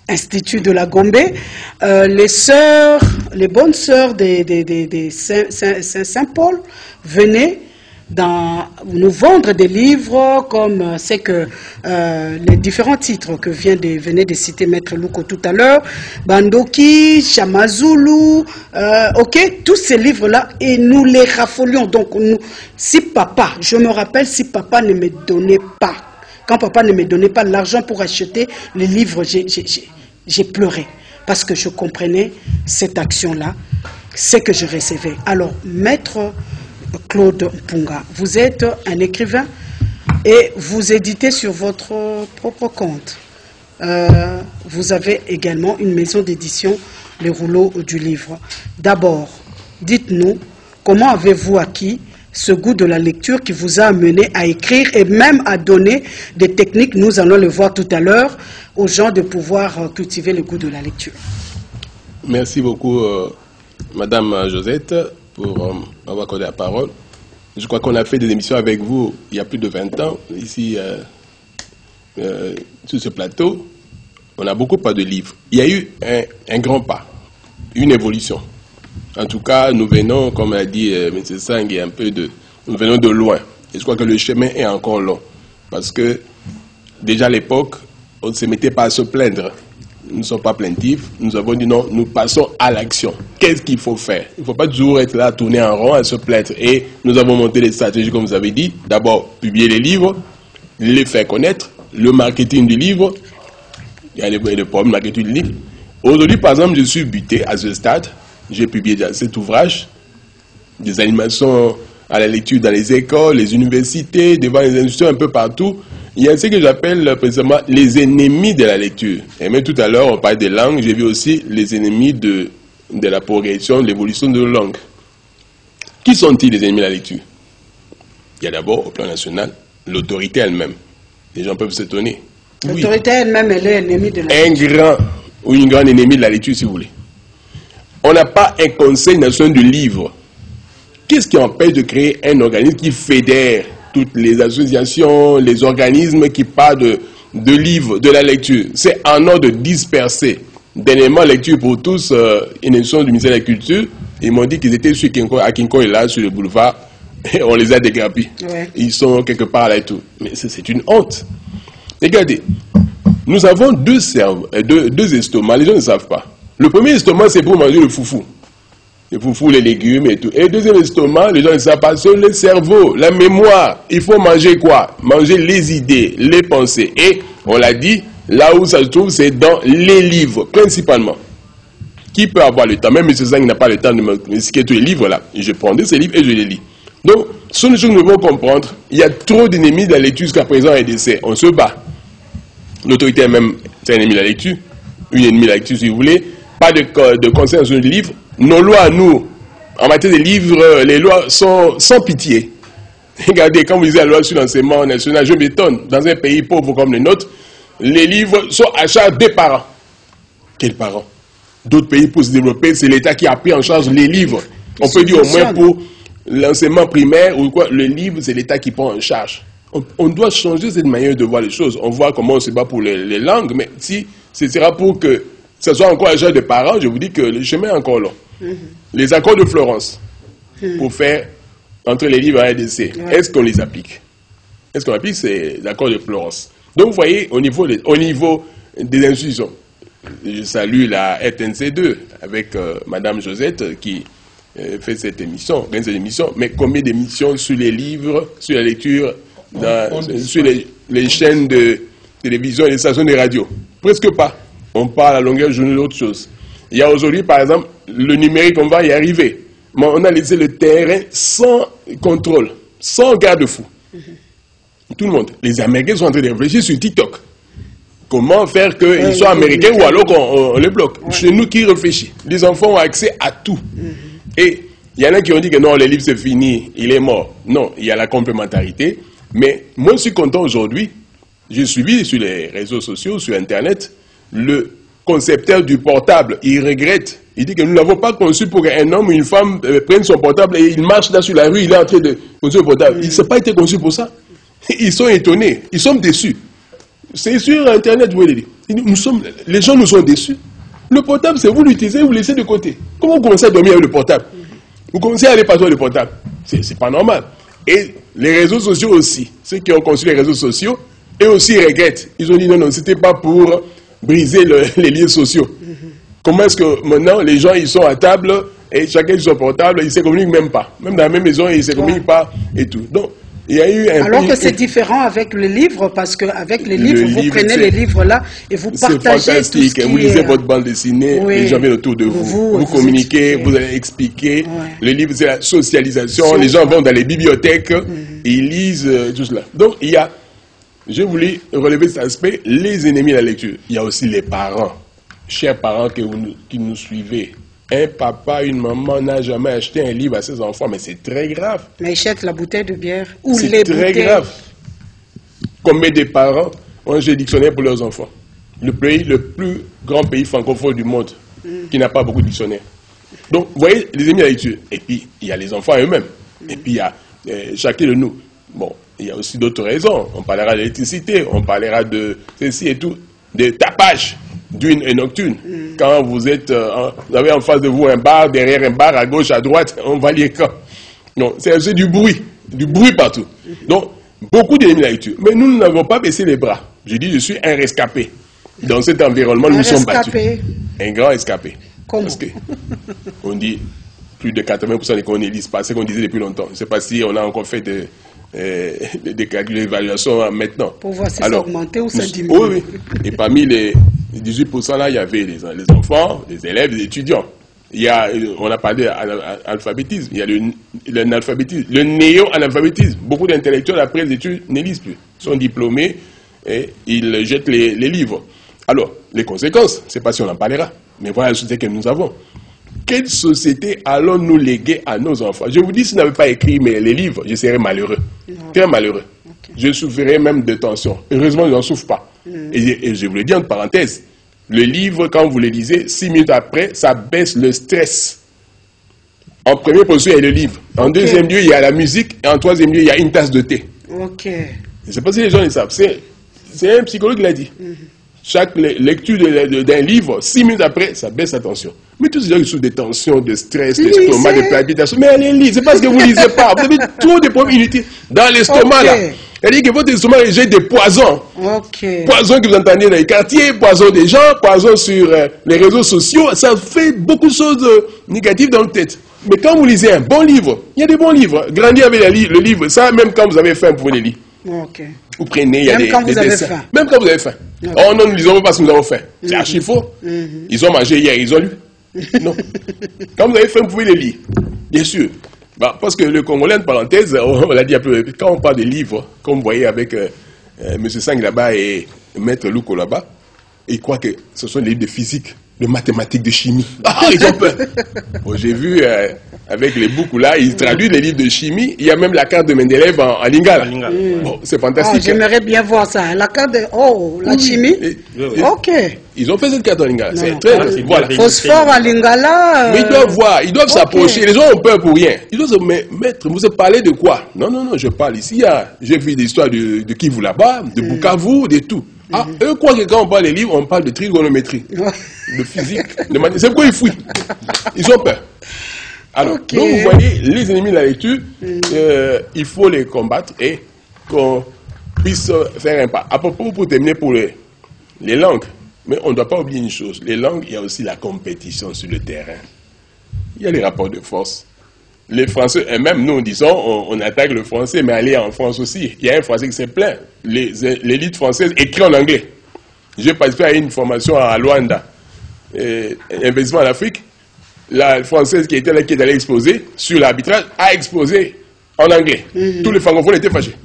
Institut de la Gombe. Les bonnes sœurs de Saint-Paul venaient nous vendre des livres comme c'est que les différents titres que venait de citer Maître Louko tout à l'heure, Bandoki, Chamazulu, ok, tous ces livres-là, et nous les raffolions. Donc, si papa, je me rappelle, si papa ne me donnait pas, quand papa ne me donnait pas l'argent pour acheter les livres, j'ai pleuré, parce que je comprenais cette action-là, ce que je recevais. Alors, Maître Claude Mpunga, vous êtes un écrivain et vous éditez sur votre propre compte. Vous avez également une maison d'édition, Les Rouleaux du Livre. D'abord, dites-nous, comment avez-vous acquis ce goût de la lecture qui vous a amené à écrire et même à donner des techniques, nous allons le voir tout à l'heure, aux gens de pouvoir cultiver le goût de la lecture? Merci beaucoup, Madame Josette, pour m'avoir accordé la parole. Je crois qu'on a fait des émissions avec vous il y a plus de 20 ans, ici, sur ce plateau. On a beaucoup parlé de livres. Il y a eu un grand pas, une évolution. En tout cas, nous venons, comme a dit M. Sang, nous venons de loin. Et je crois que le chemin est encore long. Parce que, déjà à l'époque, on ne se mettait pas à se plaindre. Nous ne sommes pas plaintifs. Nous avons dit non, nous passons à l'action. Qu'est-ce qu'il faut faire? Il ne faut pas toujours être là, tourner en rond, à se plaindre. Et nous avons monté des stratégies, comme vous avez dit. D'abord, publier les livres, les faire connaître, le marketing du livre. Il y a des problèmes de marketing du livre. Aujourd'hui, par exemple, je suis buté à ce stade. J'ai publié cet ouvrage, des animations à la lecture dans les écoles, les universités, devant les institutions, un peu partout. Il y a ce que j'appelle précisément les ennemis de la lecture. Et même tout à l'heure, on parlait des langues, j'ai vu aussi les ennemis de la progression, de l'évolution de la langue. Qui sont-ils les ennemis de la lecture? Il y a d'abord, au plan national, l'autorité elle-même. Les gens peuvent s'étonner. L'autorité elle-même, elle est ennemie de la lecture. Un grand ou une grande ennemie de la lecture, si vous voulez. On n'a pas un conseil national du livre. Qu'est-ce qui empêche de créer un organisme qui fédère toutes les associations, les organismes qui parlent de livres, de la lecture? C'est en ordre de disperser. Dernièrement, lecture pour tous, une émission du ministère de la Culture, ils m'ont dit qu'ils étaient à Kinko et là, sur le boulevard, et on les a dégrapis. Ouais. Ils sont quelque part là et tout. Mais c'est une honte. Regardez, nous avons deux estomacs, les gens ne savent pas. Le premier estomac, c'est pour manger le foufou. Le foufou, les légumes et tout. Et le deuxième estomac, les gens ne savent pas, c'est le cerveau, la mémoire. Il faut manger quoi? Manger les idées, les pensées. Et, on l'a dit, là où ça se trouve, c'est dans les livres, principalement. Qui peut avoir le temps? Même M. Zang n'a pas le temps de me citer tous les livres là. Je prends ces livres et je les lis. Donc, ce sont des choses que nous devons comprendre. Il y a trop d'ennemis de la lecture jusqu'à présent et d'essai. On se bat. L'autorité elle-même, c'est un ennemi de la lecture. Une ennemie de la lecture, si vous voulez. Pas de conseil sur le livre. nos lois, nous, en matière de livres, les lois sont sans pitié. Regardez, quand vous lisez la loi sur l'enseignement national, je m'étonne, dans un pays pauvre comme le nôtre, les livres sont à charge des parents. Quels parents? D'autres pays pour se développer, c'est l'État qui a pris en charge les livres. On peut dire au moins pour l'enseignement primaire ou quoi, le livre, c'est l'État qui prend en charge. On doit changer cette manière de voir les choses. On voit comment on se bat pour les langues, mais si ce sera pour que ce soit encore à charge des parents, je vous dis que le chemin est encore long. Les accords de Florence, pour faire entrer les livres à RDC, est-ce qu'on les applique? Est-ce qu'on applique ces accords de Florence? Donc, vous voyez, au niveau des institutions, je salue la RTNC2 avec Madame Josette qui fait cette émission, mais combien d'émissions sur les livres, sur la lecture, sur les chaînes de télévision et les stations de radio? Presque pas. On parle à longueur de journée d'autres choses. Il y a aujourd'hui, par exemple, le numérique, on va y arriver. Mais on a laissé le terrain sans contrôle, sans garde-fou. Tout le monde. Les Américains sont en train de réfléchir sur TikTok. Comment faire qu'ils soient américains ou alors qu'on les bloque. C'est nous qui réfléchissons. Les enfants ont accès à tout. Et il y en a qui ont dit que non, les livres c'est fini, il est mort. Non, il y a la complémentarité. Mais moi, je suis content aujourd'hui. J'ai suivi sur les réseaux sociaux, sur Internet, le concepteur du portable. Il regrette. Il dit que nous ne l'avons pas conçu pour qu'un homme ou une femme prenne son portable et il marche là sur la rue, il est en train de conçu le portable. Il n'a pas été conçu pour ça. Ils sont étonnés. Ils sont déçus. C'est sur Internet, vous voyez. Les gens nous sont déçus. Le portable, c'est vous l'utilisez, vous le laissez de côté. Comment vous commencez à dormir avec le portable? Vous commencez à aller partout avec le portable. C'est pas normal. Et les réseaux sociaux aussi, ceux qui ont conçu les réseaux sociaux, eux aussi regrettent. Ils ont dit non, c'était pas pour briser les liens sociaux. Comment est-ce que maintenant les gens ils sont à table et chacun sur son portable, ils ne se communiquent même pas. Même dans la même maison, ils ne se communiquent pas et tout. Donc, il y a eu alors que c'est différent avec le livre, parce qu'avec les livres, vous prenez les livres là et vous partagez. C'est fantastique. Vous lisez votre bande dessinée, les gens viennent autour de vous. Vous communiquez, vous allez expliquer. Le livre, c'est la socialisation. Les gens vont dans les bibliothèques et ils lisent tout cela. Donc, il y a, je voulais relever cet aspect, les ennemis de la lecture. Il y a aussi les parents, chers parents qui nous suivez. Un papa, une maman n'a jamais acheté un livre à ses enfants, mais c'est très grave. Mais ils jettent la bouteille de bière ou les bouteilles. C'est très grave. Combien de parents ont un dictionnaire pour leurs enfants? Le plus grand pays francophone du monde qui n'a pas beaucoup de dictionnaires. Donc, vous voyez, les ennemis de la lecture. Et puis, il y a les enfants eux-mêmes. Et puis, il y a chacun de nous. Bon, il y a aussi d'autres raisons. On parlera de l'électricité, on parlera de ceci et tout, de tapage d'huile et nocturne. Quand vous avez en face de vous un bar, derrière un bar, à gauche, à droite, on va lire quand. Non, c'est du bruit partout. Donc, beaucoup d'ennemis de la lecture. Mais nous n'avons pas baissé les bras. Je dis, je suis un rescapé. Dans cet environnement, nous sommes battus. Un grand escapé. Comment? Parce que, on dit, plus de 80% des qu'on ne lise pas, c'est ce qu'on disait depuis longtemps. Je ne sais pas si on a encore fait des calculs d'évaluation maintenant. Pour voir si ça augmentait ou ça diminue. Oui. Et parmi les 18% là, il y avait les enfants, les élèves, les étudiants. On a parlé d'alphabétisme. Il y a l'analphabétisme, le néo-analphabétisme. Beaucoup d'intellectuels, après les études, ne lisent plus. Ils sont diplômés et ils jettent les livres. Alors, les conséquences, je ne sais pas si on en parlera, mais voilà la société que nous avons. Quelle société allons-nous léguer à nos enfants? Je vous dis, si je n'avais pas écrit les livres, je serais malheureux. Très malheureux. Je souffrirais même de tension. Heureusement, je n'en souffre pas. Et je vous le dis en parenthèse, le livre, quand vous le lisez, 6 minutes après, ça baisse le stress. En première position, il y a le livre. En deuxième lieu, il y a la musique. Et en troisième lieu, il y a une tasse de thé. Je ne sais pas si les gens le savent. C'est un psychologue qui l'a dit. Chaque lecture d'un livre, 6 minutes après, ça baisse la tension. Mais tous ces gens qui souffrent de tensions, de stress, d'estomac, de palpitations, mais allez lire, c'est parce que vous ne lisez pas. Vous avez trop de problèmes inutiles dans l'estomac là. C'est-à-dire que votre estomac rejette des poisons. Poisons que vous entendez dans les quartiers, poisons des gens, poisons sur les réseaux sociaux. Ça fait beaucoup de choses négatives dans la tête. Mais quand vous lisez un bon livre, il y a des bons livres. Grandir avec le livre, ça, même quand vous avez faim, vous pouvez les lire. Vous prenez, il y a des dessins. Même quand vous avez faim. Oh non, nous ne lisons pas parce que nous avons faim. C'est archi faux. Ils ont mangé hier, ils ont lu. Non. Quand vous avez faim, vous pouvez les lire. Bien sûr. Bah, parce que le Congolais, en parenthèse, on l'a dit un peu, quand on parle de livres, comme vous voyez avec M. Sang là-bas et Maître Louko là-bas, ils croient que ce sont des livres de physique. de mathématiques, de chimie. Ah, ils ont peur. Bon, j'ai vu avec les boucles là, ils traduisent les livres de chimie. Il y a même la carte de Mendeleev en lingala. Bon, c'est fantastique. J'aimerais bien voir ça. La carte de... Oh, la chimie. Ok. Ils ont fait cette carte en lingala. C'est très... Voilà. Phosphore en lingala. Mais ils doivent voir, ils doivent s'approcher. Les gens ont peur pour rien. Ils doivent se mais maître, vous parlez de quoi? Non, non, non, je parle ici. J'ai vu des histoires de Kivu là-bas, de Bukavu, de tout. Ah, eux croient que quand on parle des livres, on parle de trigonométrie, de physique, de mathématiques. C'est pourquoi ils fuient. Ils ont peur. Alors, donc vous voyez, les ennemis de la lecture, il faut les combattre et qu'on puisse faire un pas. À propos, pour terminer, pour les langues, mais on ne doit pas oublier une chose. Les langues, il y a aussi la compétition sur le terrain. Il y a les rapports de force. Les Français, et même nous, disons, on attaque le français, mais allez en France aussi. Il y a un Français qui s'est plaint. L'élite française écrit en anglais. J'ai participé à une formation à Luanda, investissement en Afrique. La Française qui était là, qui est allée exposer sur l'arbitrage, a exposé en anglais. Tous les francophones étaient fâchés.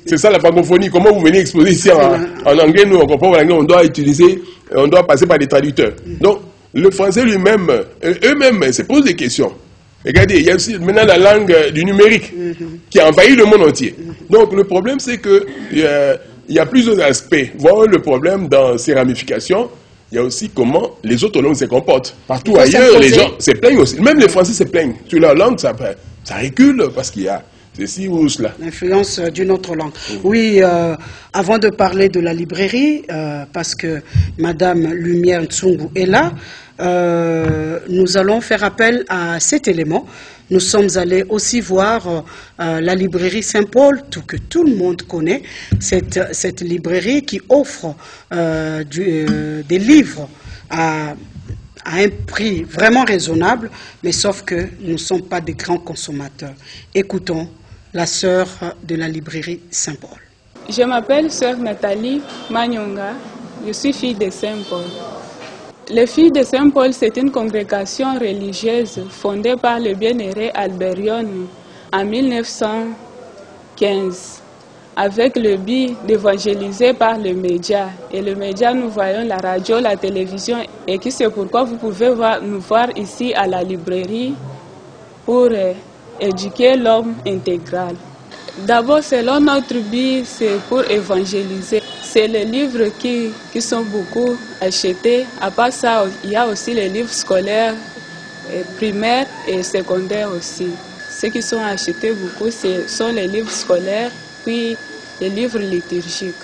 C'est ça la francophonie. Comment vous venez exposer ici en anglais? Nous, on comprend l'anglais, on doit utiliser, on doit passer par des traducteurs. Donc, le français lui-même, eux-mêmes, se posent des questions. Regardez, il y a aussi maintenant la langue du numérique qui a envahi le monde entier. Donc le problème, c'est que il y a plusieurs aspects. Voir le problème dans ses ramifications, il y a aussi comment les autres langues se comportent. Partout ailleurs, les gens se plaignent aussi. Même les Français se plaignent. Sur leur langue, ça recule parce qu'il y a ceci ou cela. L'influence d'une autre langue. Oui, avant de parler de la librairie, parce que Madame Lumière Ntsongu est là, nous allons faire appel à cet élément. Nous sommes allés aussi voir la librairie Saint-Paul, que tout le monde connaît, cette librairie qui offre des livres à un prix vraiment raisonnable, mais sauf que nous ne sommes pas des grands consommateurs. Écoutons la sœur de la librairie Saint-Paul. Je m'appelle sœur Nathalie Manyonga, je suis fille de Saint-Paul. Les filles de Saint-Paul, c'est une congrégation religieuse fondée par le bienheureux Albert Young en 1915, avec le but d'évangéliser par les médias. Et les médias, nous voyons la radio, la télévision, et c'est pourquoi vous pouvez nous voir ici à la librairie pour éduquer l'homme intégral. D'abord, selon notre but, c'est pour évangéliser. C'est les livres qui sont beaucoup achetés. À part ça, il y a aussi les livres scolaires, primaires et secondaires aussi. Ceux qui sont achetés beaucoup, ce sont les livres scolaires, puis les livres liturgiques.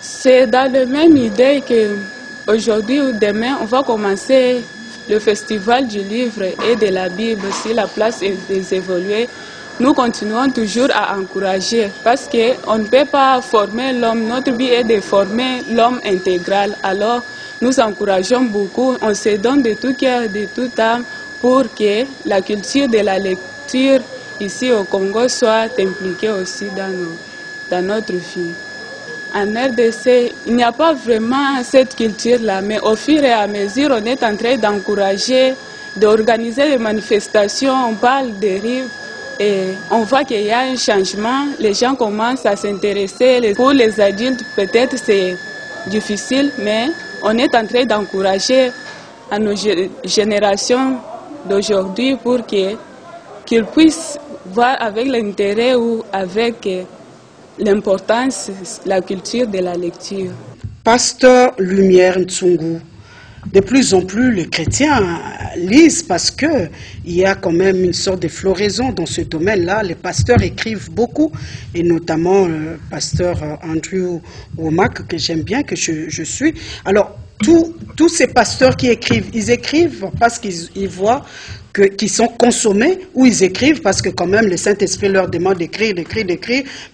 C'est dans la même idée qu'aujourd'hui ou demain, on va commencer le festival du livre et de la Bible. Si la place est évoluée, nous continuons toujours à encourager parce qu'on ne peut pas former l'homme. Notre but est de former l'homme intégral. Alors, nous encourageons beaucoup. On se donne de tout cœur, de toute âme pour que la culture de la lecture ici au Congo soit impliquée aussi dans notre vie. En RDC, il n'y a pas vraiment cette culture-là, mais au fur et à mesure, on est en train d'encourager, d'organiser des manifestations, on parle des rives. Et on voit qu'il y a un changement, les gens commencent à s'intéresser. Pour les adultes, peut-être c'est difficile, mais on est en train d'encourager à nos générations d'aujourd'hui pour qu'ils puissent voir avec l'intérêt ou avec l'importance la culture de la lecture. Pasteur Lumière Ntsongu, de plus en plus les chrétiens lisent parce qu'il y a quand même une sorte de floraison dans ce domaine-là. Les pasteurs écrivent beaucoup, et notamment le pasteur Andrew Womack, que j'aime bien, que je suis. Alors, tous ces pasteurs qui écrivent, ils écrivent parce qu'ils voient qu'ils sont consommés, ou ils écrivent parce que quand même le Saint-Esprit leur demande d'écrire,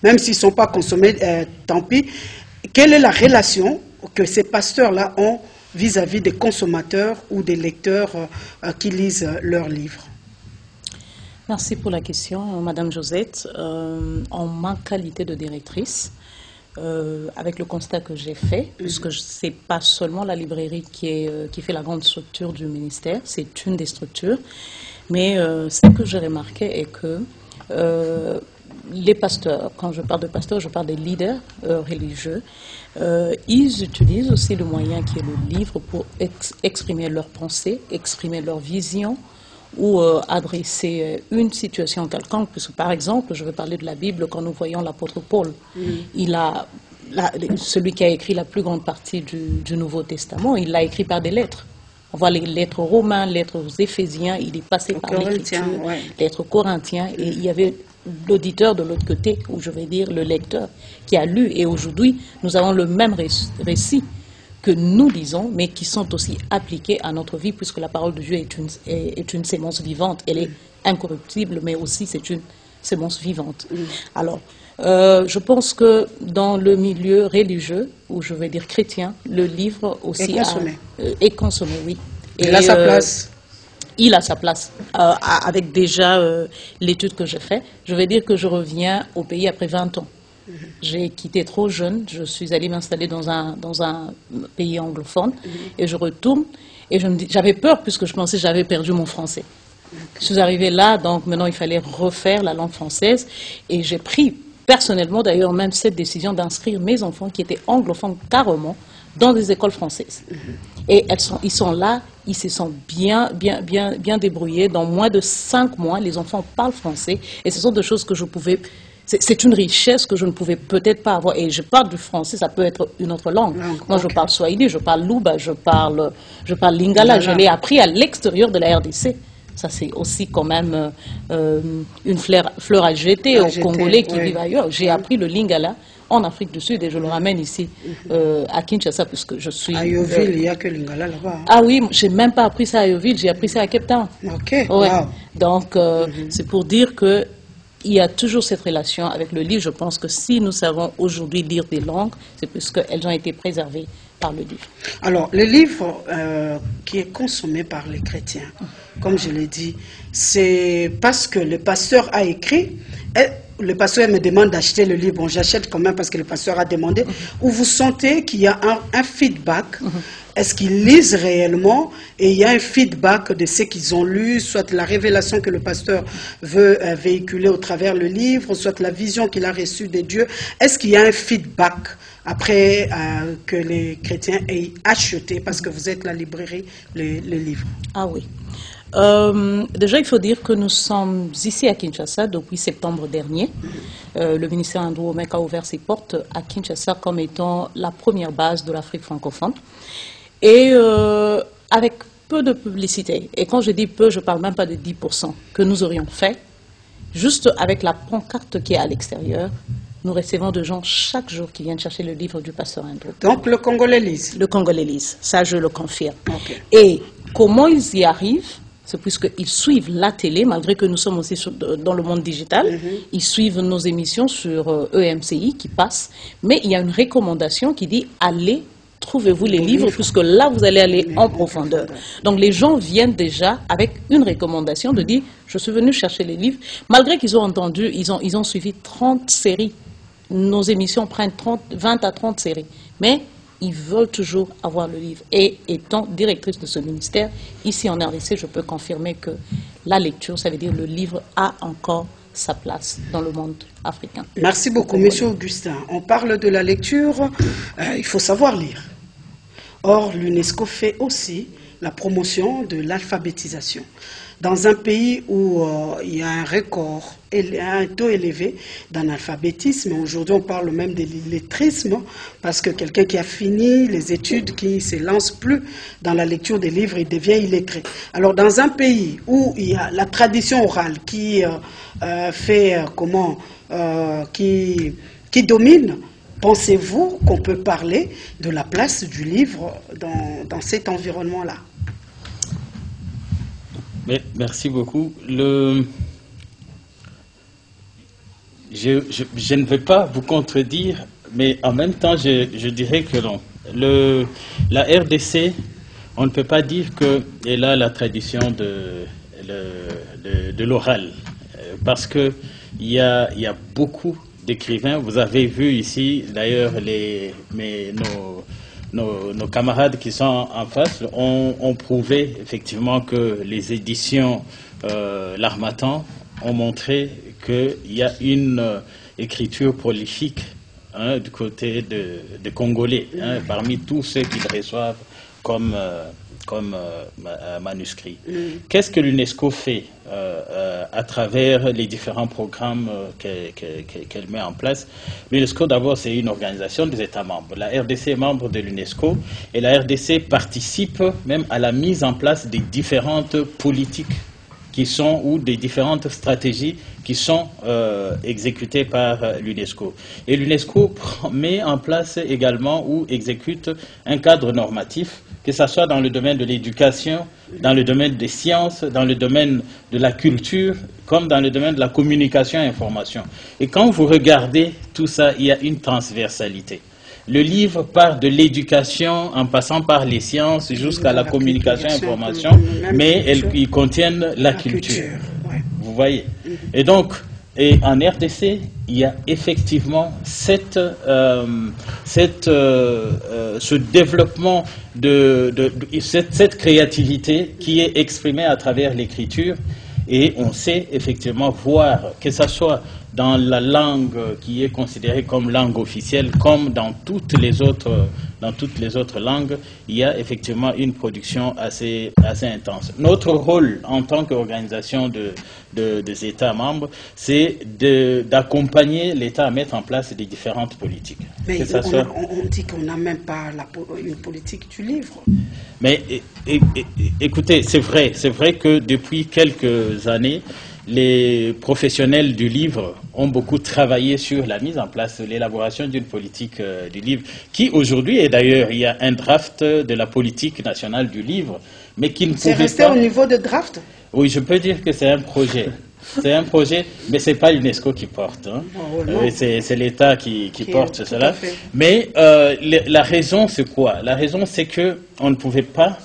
même s'ils ne sont pas consommés, tant pis. Quelle est la relation que ces pasteurs-là ont vis-à-vis des consommateurs ou des lecteurs qui lisent leurs livres? Merci pour la question, Madame Josette. En ma qualité de directrice, avec le constat que j'ai fait, puisque ce n'est pas seulement la librairie qui fait la grande structure du ministère, c'est une des structures, mais ce que j'ai remarqué est que les pasteurs, quand je parle de pasteurs, je parle des leaders religieux, ils utilisent aussi le moyen qui est le livre pour exprimer leurs pensées, exprimer leur vision ou adresser une situation quelconque. Puisque, par exemple, je vais parler de la Bible, quand nous voyons l'apôtre Paul, celui qui a écrit la plus grande partie du Nouveau Testament, il l'a écrit par des lettres. On voit les lettres aux Romains, lettres aux Éphésiens, il est passé par l'écriture, lettres aux Corinthiens, et il y avait l'auditeur de l'autre côté, ou je vais dire le lecteur, qui a lu. Et aujourd'hui, nous avons le même récit que nous lisons, mais qui sont aussi appliqués à notre vie, puisque la parole de Dieu est une sémence vivante. Elle est incorruptible, mais aussi c'est une sémence vivante. Alors, je pense que dans le milieu religieux, ou je vais dire chrétien, le livre aussi est consommé, oui. Et il a sa place. Il a sa place. Avec déjà l'étude que j'ai faite, je vais dire que je reviens au pays après 20 ans. J'ai quitté trop jeune, je suis allée m'installer dans un pays anglophone, et je retourne, et j'avais peur puisque je pensais que j'avais perdu mon français. Je suis arrivée là, donc maintenant il fallait refaire la langue française, et j'ai pris personnellement d'ailleurs même cette décision d'inscrire mes enfants qui étaient anglophones carrément dans des écoles françaises. Et ils sont là, ils se sont bien débrouillés. Dans moins de 5 mois, les enfants parlent français, et ce sont des choses que je pouvais... C'est une richesse que je ne pouvais peut-être pas avoir. Et je parle du français, ça peut être une autre langue. Moi, je parle Swahili, je parle Luba, je parle Lingala. Je l'ai appris à l'extérieur de la RDC. Ça, c'est aussi quand même une fleur à jeter aux Congolais qui vivent ailleurs. J'ai appris le Lingala en Afrique du Sud et je le ramène ici à Kinshasa puisque je suis... À Yoville, il n'y a que Lingala là-bas. Ah oui, j'ai même pas appris ça à Yoville, j'ai appris ça à Cape Town. Ok, ouais. Wow. Donc, c'est pour dire que il y a toujours cette relation avec le livre. Je pense que si nous savons aujourd'hui lire des langues, c'est parce qu'elles ont été préservées par le livre. Alors, le livre qui est consommé par les chrétiens, comme je l'ai dit, c'est parce que le pasteur a écrit. Le pasteur me demande d'acheter le livre. Bon, j'achète quand même parce que le pasteur a demandé. Ou vous sentez qu'il y a un feedback. Est-ce qu'ils lisent réellement et il y a un feedback de ce qu'ils ont lu, soit la révélation que le pasteur veut véhiculer au travers le livre, soit la vision qu'il a reçue de Dieu. Est-ce qu'il y a un feedback après que les chrétiens aient acheté, parce que vous êtes la librairie, les livres? Ah oui. Déjà, il faut dire que nous sommes ici à Kinshasa depuis septembre dernier. Le ministère Andrew Omek a ouvert ses portes à Kinshasa comme étant la première base de l'Afrique francophone. Et avec peu de publicité, et quand je dis peu, je ne parle même pas de 10% que nous aurions fait, juste avec la pancarte qui est à l'extérieur, nous recevons des gens chaque jour qui viennent chercher le livre du pasteur Andrew. Donc le Congolais lise? Le Congolais lise, ça je le confirme. Okay. Et comment ils y arrivent? C'est puisqu'ils suivent la télé, malgré que nous sommes aussi dans le monde digital. Ils suivent nos émissions sur EMCI qui passent. Mais il y a une recommandation qui dit « Allez, trouvez-vous les livres, puisque là, vous allez aller en profondeur. » Donc les gens viennent déjà avec une recommandation de dire « Je suis venu chercher les livres. » Malgré qu'ils ont entendu, ils ont suivi 30 séries. Nos émissions prennent 20 à 30 séries. Mais ils veulent toujours avoir le livre. Et étant directrice de ce ministère, ici en RDC, je peux confirmer que la lecture, ça veut dire le livre a encore sa place dans le monde africain. Merci beaucoup, Monsieur Augustin. On parle de la lecture, il faut savoir lire. Or, l'UNESCO fait aussi la promotion de l'alphabétisation. Dans un pays où il y a un record, un taux élevé d'analphabétisme, aujourd'hui on parle même de l'illettrisme, parce que quelqu'un qui a fini les études, qui ne se lance plus dans la lecture des livres, il devient illettré. Alors dans un pays où il y a la tradition orale qui qui domine, pensez-vous qu'on peut parler de la place du livre dans cet environnement-là? Merci beaucoup. Je ne vais pas vous contredire, mais en même temps, je dirais que non. La RDC, on ne peut pas dire qu'elle a la tradition de l'oral, parce qu'il y a beaucoup d'écrivains. Vous avez vu ici, d'ailleurs, nos camarades qui sont en face ont prouvé effectivement que les éditions L'Harmattan ont montré qu'il y a une écriture prolifique du côté de Congolais, parmi tous ceux qu'ils reçoivent comme manuscrits. Qu'est-ce que l'UNESCO fait à travers les différents programmes qu'elle met en place? L'UNESCO, d'abord, c'est une organisation des États membres. La RDC est membre de l'UNESCO et la RDC participe même à la mise en place des différentes politiques qui sont, ou des différentes stratégies qui sont exécutées par l'UNESCO. Et l'UNESCO met en place également ou exécute un cadre normatif, que ce soit dans le domaine de l'éducation, dans le domaine des sciences, dans le domaine de la culture, comme dans le domaine de la communication et information. Et quand vous regardez tout ça, il y a une transversalité. Le livre part de l'éducation en passant par les sciences jusqu'à la communication et l'information, mais ils contiennent la culture. Vous voyez. Et donc, en RDC, il y a effectivement ce développement cette créativité qui est exprimée à travers l'écriture. Et on sait effectivement voir que ce soit dans la langue qui est considérée comme langue officielle, comme dans toutes les autres langues, il y a effectivement une production assez intense. Notre rôle en tant qu'organisation des États membres, c'est d'accompagner l'État à mettre en place des différentes politiques. Mais on dit qu'on n'a même pas une politique du livre. Mais écoutez, c'est vrai que depuis quelques années, les professionnels du livre ont beaucoup travaillé sur la mise en place, l'élaboration d'une politique du livre, qui aujourd'hui, et d'ailleurs il y a un draft de la politique nationale du livre, mais qui ne pouvait pas... C'est resté au niveau de draft? Oui, je peux dire que c'est un projet. C'est un projet, mais ce n'est pas l'UNESCO qui porte. C'est l'État qui porte cela. Mais la raison, c'est quoi? La raison, c'est qu'on ne pouvait pas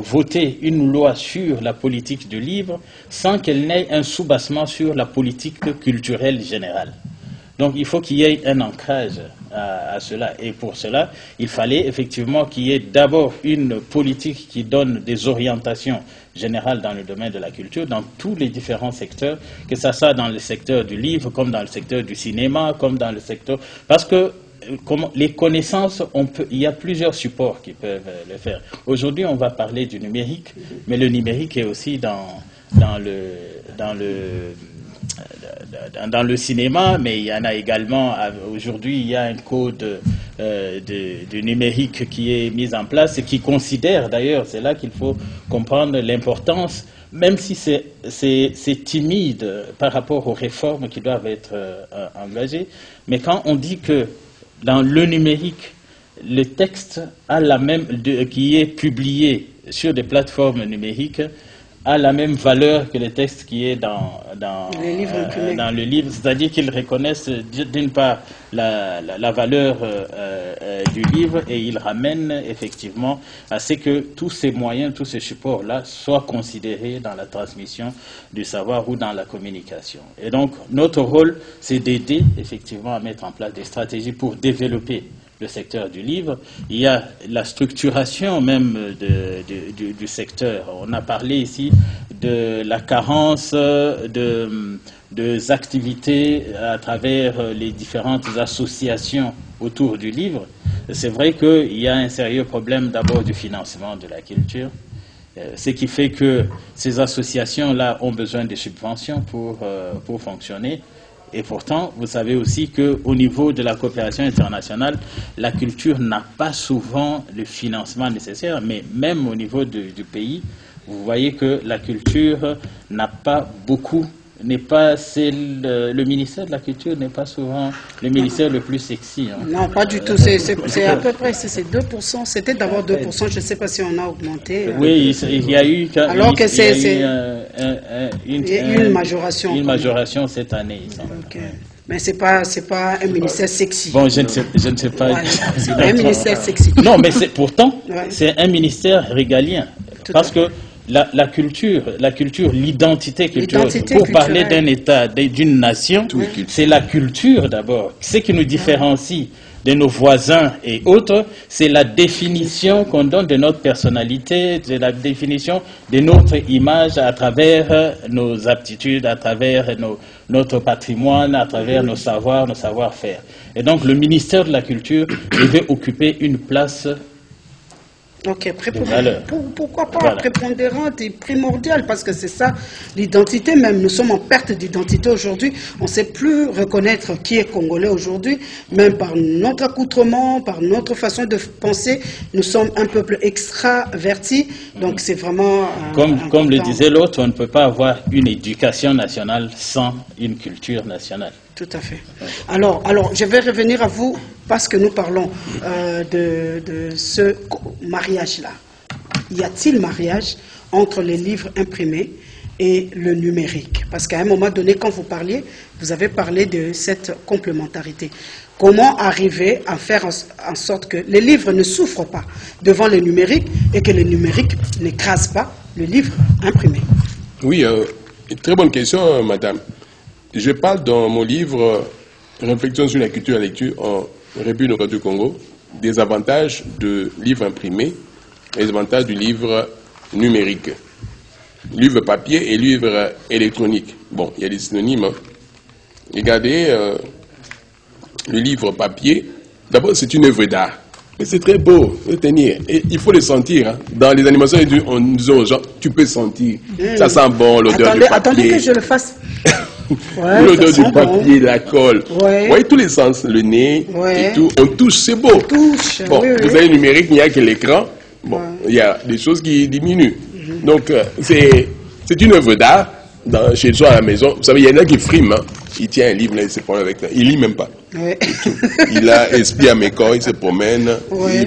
voter une loi sur la politique du livre sans qu'elle n'ait un soubassement sur la politique culturelle générale. Donc il faut qu'il y ait un ancrage à cela. Et pour cela, il fallait effectivement qu'il y ait d'abord une politique qui donne des orientations générales dans le domaine de la culture, dans tous les différents secteurs, que ça soit dans le secteur du livre, comme dans le secteur du cinéma, comme dans le secteur... Parce que les connaissances, il y a plusieurs supports qui peuvent le faire. Aujourd'hui, on va parler du numérique, mais le numérique est aussi dans le cinéma, mais il y en a également, aujourd'hui, il y a un code du numérique qui est mis en place et qui considère, d'ailleurs, c'est là qu'il faut comprendre l'importance, même si c'est timide par rapport aux réformes qui doivent être engagées, mais quand on dit que dans le numérique, le texte qui est publié sur des plateformes numériques a la même valeur que le texte qui est dans le livre, c'est-à-dire qu'ils reconnaissent d'une part la valeur du livre et ils ramènent effectivement à ce que tous ces moyens, tous ces supports-là soient considérés dans la transmission du savoir ou dans la communication. Et donc notre rôle, c'est d'aider effectivement à mettre en place des stratégies pour développer le secteur du livre. Il y a la structuration même du secteur. On a parlé ici de la carence des activités à travers les différentes associations autour du livre. C'est vrai qu'il y a un sérieux problème d'abord du financement de la culture, ce qui fait que ces associations-là ont besoin de subventions pour fonctionner. Et pourtant, vous savez aussi qu'au niveau de la coopération internationale, la culture n'a pas souvent le financement nécessaire, mais même au niveau du pays, vous voyez que la culture n'a pas beaucoup, le ministère de la Culture n'est pas souvent le ministère le plus sexy. Hein. Non, pas du tout, c'est à peu près, c'est 2%, c'était d'abord 2%, je ne sais pas si on a augmenté. Oui, il y a eu, une majoration. Une majoration cette année, il semble. Okay. Mais c'est pas un ministère sexy. Bon, je ne sais pas. Ouais, c'est pas un ministère sexy. Non, mais pourtant, c'est un ministère régalien. Parce que la culture, l'identité culturelle. Pour parler d'un État, d'une nation, c'est la culture d'abord. Ce qui nous différencie de nos voisins et autres, c'est la définition qu'on donne de notre personnalité, c'est la définition de notre image à travers nos aptitudes, à travers notre patrimoine, à travers nos savoirs, nos savoir-faire. Et donc le ministère de la Culture devait occuper une place pourquoi pas prépondérante et primordiale, parce que c'est ça l'identité même. Nous sommes en perte d'identité aujourd'hui. On ne sait plus reconnaître qui est congolais aujourd'hui, même par notre accoutrement, par notre façon de penser. Nous sommes un peuple extraverti, donc c'est vraiment... Comme le disait l'autre, on ne peut pas avoir une éducation nationale sans une culture nationale. Tout à fait. Alors, je vais revenir à vous parce que nous parlons de ce mariage-là. Y a-t-il mariage entre les livres imprimés et le numérique? Parce qu'à un moment donné, quand vous parliez, vous avez parlé de cette complémentarité. Comment arriver à faire en sorte que les livres ne souffrent pas devant le numérique et que le numérique n'écrase pas le livre imprimé? Oui, très bonne question, madame. Je parle dans mon livre « Réflexion sur la culture et la lecture en République du Congo » des avantages de livres imprimés et des avantages du livre numérique. Livre papier et livre électronique. Bon, il y a des synonymes. Hein. Regardez, le livre papier, d'abord c'est une œuvre d'art. Mais c'est très beau de tenir. Et il faut le sentir. Hein. Dans les animations, on dit aux gens, tu peux sentir. Ça sent bon, l'odeur du papier. Attendez que je le fasse. Ouais, l'odeur du papier, la colle. Ouais. Vous voyez tous les sens, le nez et tout. On touche, c'est beau. Bon, vous avez le numérique, il n'y a que l'écran. Bon, il y a des choses qui diminuent. Donc, c'est une œuvre d'art chez soi à la maison. Vous savez, il y en a qui friment. Hein. Il tient un livre, là, il se promène avec ça. Il lit même pas. Ouais. Il a esprit à mes corps, il se promène,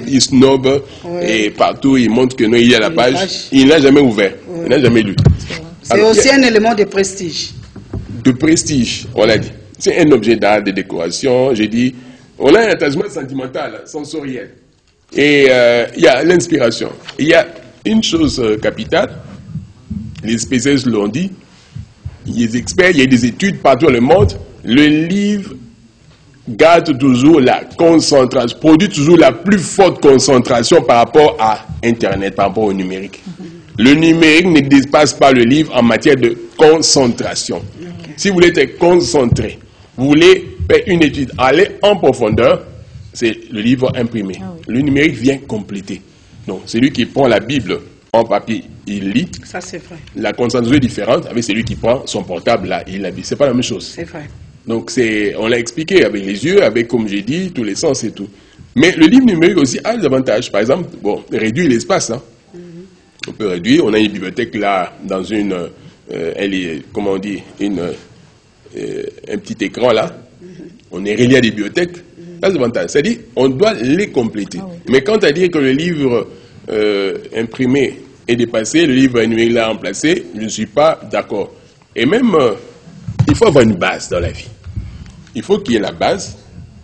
il snobe, et partout, il montre que non, il y a la page. Il n'a jamais ouvert. Il n'a jamais lu. C'est aussi un élément de prestige. De prestige, on l'a dit. C'est un objet d'art, de décoration. J'ai dit, on a un attachement sentimental, sensoriel. Et il y a l'inspiration. Il y a une chose capitale, les spécialistes l'ont dit, les experts, il y a des études partout dans le monde, le livre garde toujours la concentration, produit toujours la plus forte concentration par rapport à Internet, par rapport au numérique. Le numérique ne dépasse pas le livre en matière de concentration. Si vous voulez être concentré, vous voulez faire une étude, aller en profondeur, c'est le livre imprimé. Le numérique vient compléter. Donc, celui qui prend la Bible en papier, il lit. Ça, c'est vrai. La concentration est différente avec celui qui prend son portable, là, il la lit. C'est pas la même chose. C'est vrai. Donc, on l'a expliqué avec les yeux, avec, comme j'ai dit, tous les sens et tout. Mais le livre numérique aussi a des avantages. Par exemple, bon, réduire l'espace. Hein. On peut réduire. On a une bibliothèque là, dans une... elle est, comment on dit, un petit écran là. On est relié à des bibliothèques. Ça, c'est l'avantage. C'est-à-dire, on doit les compléter. Mais quand à dire que le livre imprimé est dépassé, le livre numérique l'a remplacé, je ne suis pas d'accord. Et même, il faut avoir une base dans la vie. Il faut qu'il y ait la base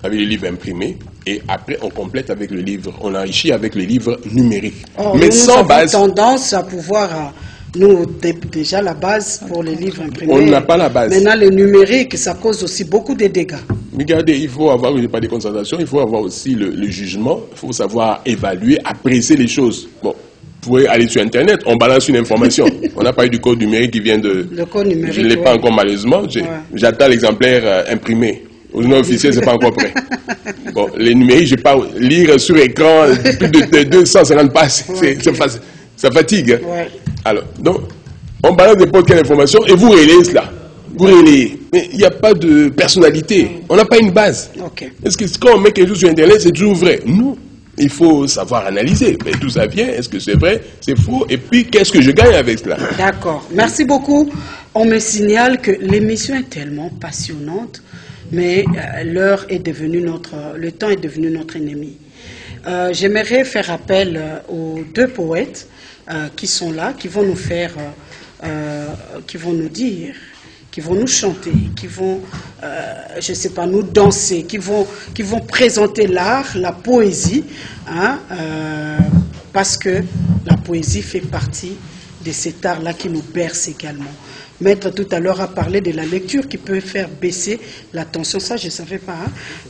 avec le livre imprimé et après on complète avec le livre, on enrichit avec le livre numérique. Mais sans base... Nous avons tendance à pouvoir... Nous, déjà la base pour les livres imprimés. On n'a pas la base. Maintenant, le numérique, ça cause aussi beaucoup de dégâts. Regardez, il faut avoir pas de concentration, il faut avoir aussi le jugement, il faut savoir évaluer, apprécier les choses. Bon, vous pouvez aller sur Internet, on balance une information. On n'a pas eu du code numérique qui vient de... Le code numérique, je ne l'ai pas encore malheureusement. J'attends l'exemplaple imprimé. Au journal officiel, ce n'est pas encore prêt. Bon, les numériques, je ne vais pas lire sur écran plus de 250 pages. Ça fatigue. Hein. Alors, donc, on balance n'importe quelle information et vous relayez cela. Vous relayez. Mais il n'y a pas de personnalité. On n'a pas une base. Est-ce que quand on met quelque chose sur Internet, c'est toujours vrai? Non. Il faut savoir analyser. Mais d'où ça vient? Est-ce que c'est vrai? C'est faux? Et puis, qu'est-ce que je gagne avec cela? D'accord. Merci beaucoup. On me signale que l'émission est tellement passionnante, mais l'heure est devenue le temps est devenu notre ennemi. J'aimerais faire appel aux deux poètes qui sont là, qui vont nous faire, qui vont nous dire, qui vont nous chanter, qui vont, je ne sais pas, nous danser, qui vont présenter l'art, la poésie, hein, parce que la poésie fait partie de cet art-là qui nous berce également. Maître tout à l'heure a parlé de la lecture qui peut faire baisser la tension. Ça, je ne savais pas.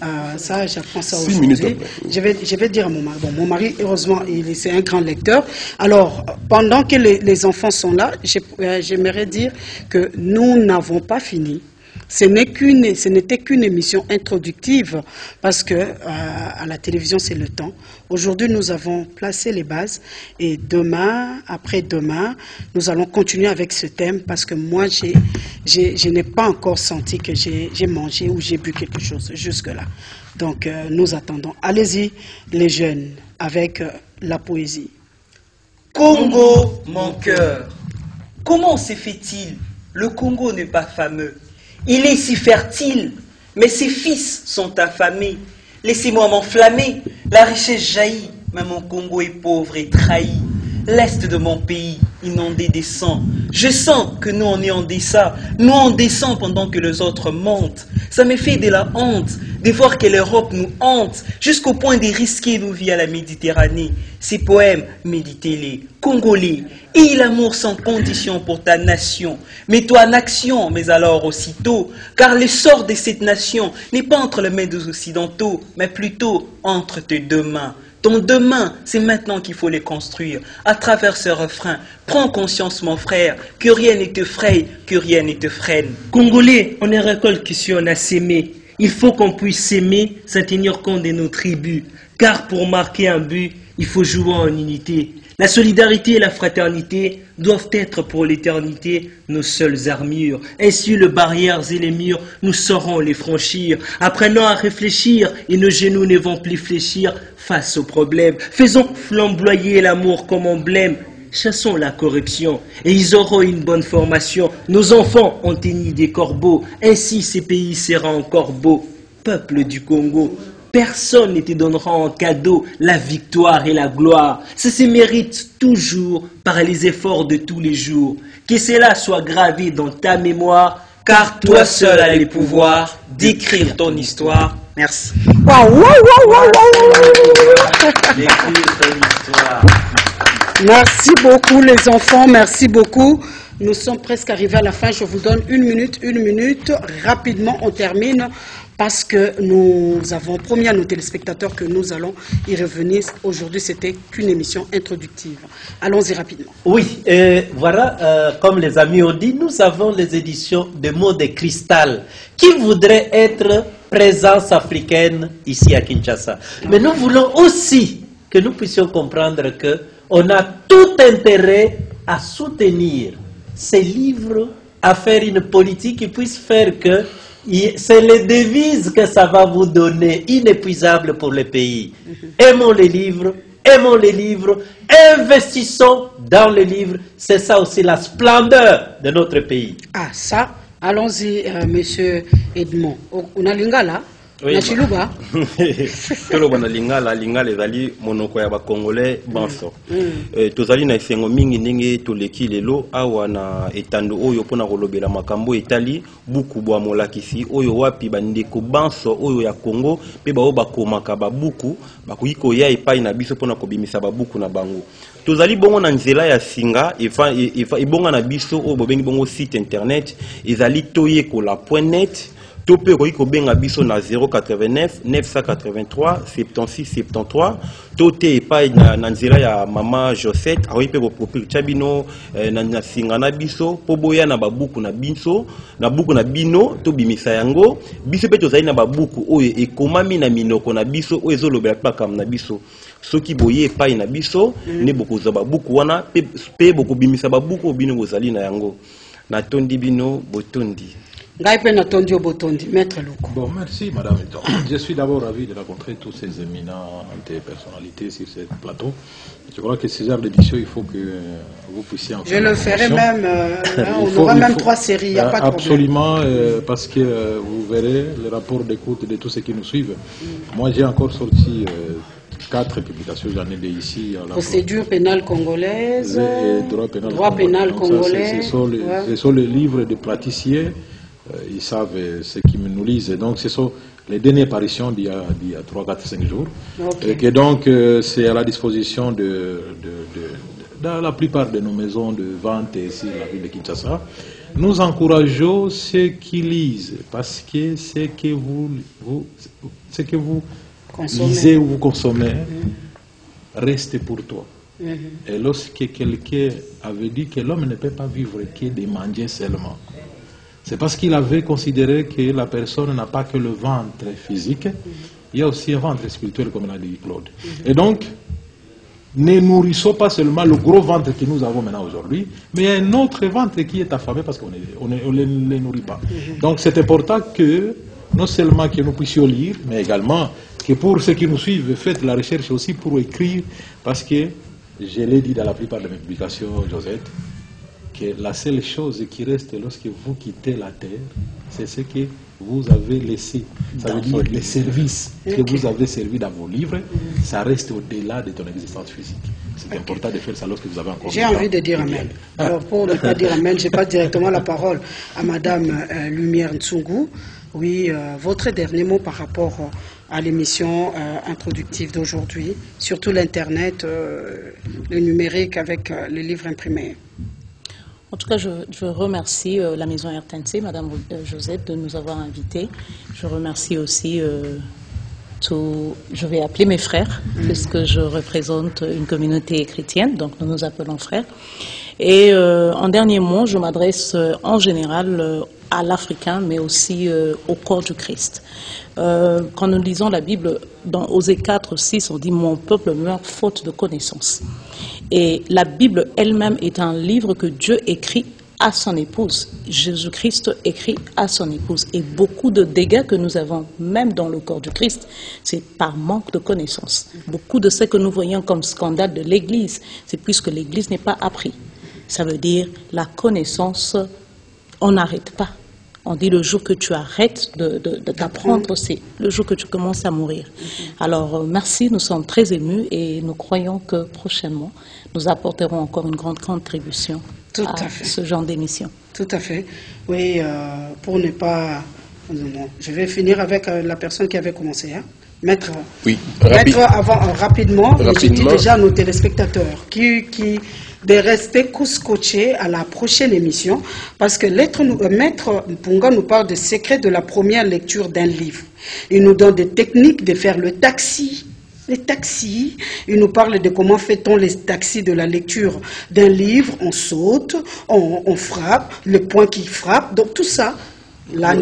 Hein. Ça, j'apprends ça aujourd'hui. Je vais dire à mon mari. Bon, mon mari, heureusement, c'est un grand lecteur. Alors, pendant que les enfants sont là, j'aimerais dire que nous n'avons pas fini. Ce n'était qu'une émission introductive parce que à la télévision c'est le temps. Aujourd'hui nous avons placé les bases et demain, après-demain, nous allons continuer avec ce thème parce que moi je n'ai pas encore senti que j'ai mangé ou j'ai bu quelque chose jusque-là. Donc nous attendons. Allez-y les jeunes avec la poésie. Congo, mon cœur, comment se fait-il? Le Congo n'est pas fameux. Il est si fertile, mais ses fils sont affamés. Laissez-moi m'enflammer, la richesse jaillit, mais mon Congo est pauvre et trahi. L'est de mon pays, inondé des sangs. Je sens que nous on est en descend. Nous on descend pendant que les autres montent. Ça me fait de la honte de voir que l'Europe nous hante, jusqu'au point de risquer nos vies à la Méditerranée. Ces poèmes, méditez-les, Congolais, aie l'amour sans condition pour ta nation. Mets-toi en action, mais alors aussitôt, car le sort de cette nation n'est pas entre les mains des Occidentaux, mais plutôt entre tes deux mains. Ton demain, c'est maintenant qu'il faut les construire. À travers ce refrain, prends conscience, mon frère, que rien ne te fraye, que rien ne te freine. Congolais, on ne récolte que si on a sémé. Il faut qu'on puisse s'aimer sans tenir compte de nos tribus. Car pour marquer un but, il faut jouer en unité. La solidarité et la fraternité doivent être pour l'éternité nos seules armures. Ainsi, les barrières et les murs, nous saurons les franchir. Apprenons à réfléchir et nos genoux ne vont plus fléchir face aux problèmes. Faisons flamboyer l'amour comme emblème. Chassons la corruption et ils auront une bonne formation. Nos enfants ont teigni des corbeaux. Ainsi, ces pays seront encore beaux. Peuple du Congo, personne ne te donnera en cadeau la victoire et la gloire. Ça se mérite toujours par les efforts de tous les jours. Que cela soit gravé dans ta mémoire, car toi seul as le pouvoir d'écrire ton histoire. Merci. Wow. D'écrire ton histoire. Merci beaucoup les enfants, merci beaucoup. Nous sommes presque arrivés à la fin. Je vous donne une minute. Rapidement, on termine. Parce que nous avons promis à nos téléspectateurs que nous allons y revenir. Aujourd'hui, c'était qu'une émission introductive. Allons-y rapidement. Oui, voilà, comme les amis ont dit, nous avons les éditions de mots de cristal qui voudraient être présence africaine ici à Kinshasa. Mais nous voulons aussi que nous puissions comprendre qu'on a tout intérêt à soutenir ces livres, à faire une politique qui puisse faire que c'est les devises que ça va vous donner, inépuisables pour le pays. Aimons les livres, investissons dans les livres. C'est ça aussi la splendeur de notre pays. Ah, ça, allons-y, monsieur Edmond. On a lingala na chiluba. Toloba na lingala ezali monoko ya bakongolais banso. Tozali na esengo mingi ndenge toleki lelo awa na etando oyo pona kolobela makambo etali buku bwa molakisi oyo wapi bandeko banso oyo ya Congo pe bao bakomaka babuku bakoki koya epai na biso pona kobimisa babuku na bango. Tozali bongo na nzela ya singa ebonga na biso oyo bobengi bongo site internet ezali toyekola.net. Topé Roiko Benga Biso na 089 983 76 73. Toté epai na nzela ya mama Josette aoyipe bopropir chabino na singa na biso po boya na babuku na biso na buku na bino to bimisa yango biso pe tozali na babuku oyo ekomami na minoko na biso oyo ezolobela pakam na biso soki boye epai na biso ne bokoza babuku wana pe bokobimisa babuku bino bozali na yango na tondi bino botondi. Maître Louko. Bon, merci Madame. Je suis d'abord ravi de rencontrer tous ces éminentes personnalités sur ce plateau. Je crois que ces heures d'édition, il faut que vous puissiez en faire. Je le ferai même, on aura même 3 séries, il n'y a pas de problème. Absolument, parce que vous verrez le rapport d'écoute de tous ceux qui nous suivent. Moi, j'ai encore sorti 4 publications, j'en ai des ici. Procédure pénale congolaise, droit pénal congolais. Ce sont les livres de praticiens. Ils savent ce qu'ils nous lisent. Donc, ce sont les dernières apparitions d'il y a 3, 4, 5 jours. Okay. Et donc, c'est à la disposition de dans la plupart de nos maisons de vente ici, la ville de Kinshasa, nous encourageons ceux qui lisent, parce que ce que vous lisez ou vous consommez reste pour toi. Et lorsque quelqu'un avait dit que l'homme ne peut pas vivre que de manger seulement, c'est parce qu'il avait considéré que la personne n'a pas que le ventre physique, il y a aussi un ventre spirituel, comme l'a dit Claude. Et donc, ne nourrissons pas seulement le gros ventre que nous avons maintenant aujourd'hui, mais il y a un autre ventre qui est affamé parce qu'on ne les nourrit pas. Donc c'est important que, non seulement que nous puissions lire, mais également que pour ceux qui nous suivent, faites la recherche aussi pour écrire, parce que, je l'ai dit dans la plupart de mes publications, Josette, que la seule chose qui reste lorsque vous quittez la terre, c'est ce que vous avez laissé. Ça veut dire les services que vous avez servi dans vos livres, ça reste au-delà de ton existence physique. C'est important de faire ça lorsque vous avez encore... J'ai envie de dire amen. Alors pour ne pas dire amen, je passe directement la parole à Madame Lumière Ntsungou. Oui, votre dernier mot par rapport à l'émission introductive d'aujourd'hui, surtout l'Internet, le numérique avec les livres imprimés. En tout cas, je remercie la maison RTNC, Madame Josette, de nous avoir invités. Je remercie aussi je vais appeler mes frères, puisque je représente une communauté chrétienne, donc nous nous appelons frères. Et en dernier mot, je m'adresse en général à l'Africain, mais aussi au corps du Christ. Quand nous lisons la Bible, dans Osée 4, 6, on dit « Mon peuple meurt faute de connaissance ». Et la Bible elle-même est un livre que Dieu écrit à son épouse. Jésus-Christ écrit à son épouse. Et beaucoup de dégâts que nous avons, même dans le corps du Christ, c'est par manque de connaissance. Beaucoup de ce que nous voyons comme scandale de l'Église, c'est puisque l'Église n'est pas apprise. Ça veut dire la connaissance, on n'arrête pas. On dit le jour que tu arrêtes d'apprendre, c'est le jour que tu commences à mourir. Alors merci, nous sommes très émus et nous croyons que prochainement, nous apporterons encore une grande contribution à ce genre d'émission. Tout à fait. Oui, pour ne pas... Je vais finir avec la personne qui avait commencé. Hein. Maître, rapidement, je dis déjà à nos téléspectateurs de rester scotchés à la prochaine émission, parce que Maître Mpunga nous parle des secrets de la première lecture d'un livre. Il nous donne des techniques de faire le taxi. Les taxis, il nous parle de comment fait-on les taxis de la lecture d'un livre. On saute, on frappe, le point qui frappe. Donc tout ça, là,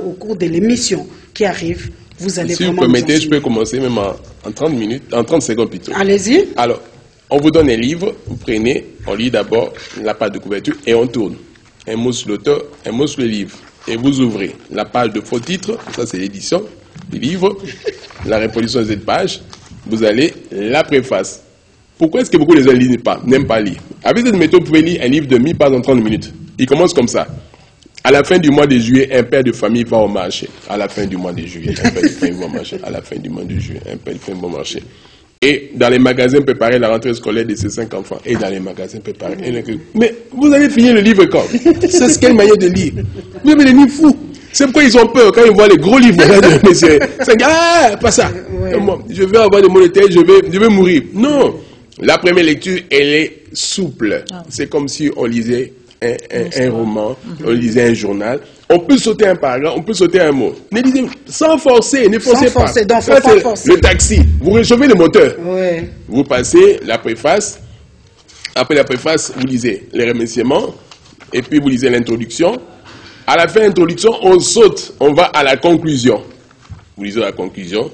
au cours de l'émission qui arrive, vous allez vraiment... Si vous permettez, je peux commencer même en 30 minutes, en 30 secondes plutôt. Allez-y. Alors, on vous donne un livre, vous prenez, on lit d'abord la page de couverture et on tourne. Un mot sur l'auteur, un mot sur le livre. Et vous ouvrez la page de faux titre, ça c'est l'édition du livre, la reproduction de cette page, vous allez la préface. Pourquoi est-ce que beaucoup de gens n'aiment pas lire? Avec cette méthode, vous pouvez lire un livre de 1000 pages en 30 minutes. Il commence comme ça. À la fin du mois de juillet, un père de famille va au marché. À la fin du mois de juillet, un père de famille va au marché. À la fin du mois de juillet, un père de famille va au marché. Et dans les magasins, préparer la rentrée scolaire de ses 5 enfants. Et dans les magasins, préparer... Mais vous allez finir le livre quand? C'est quelle manière de lire? Vous avez des livres fous. C'est pourquoi ils ont peur quand ils voient les gros livres. Pas ça. Je vais avoir des monétaires, je vais mourir. Non. La première lecture, elle est souple. C'est comme si on lisait un roman, on lisait un journal. On peut sauter un paragraphe, on peut sauter un mot. Ne lisez sans forcer, ne forcez pas. Donc, faut pas forcer. Le taxi, vous réchauffez le moteur. Ouais. Vous passez la préface. Après la préface, vous lisez les remerciements. Et puis vous lisez l'introduction. À la fin de l'introduction, on saute, on va à la conclusion. Vous lisez la conclusion,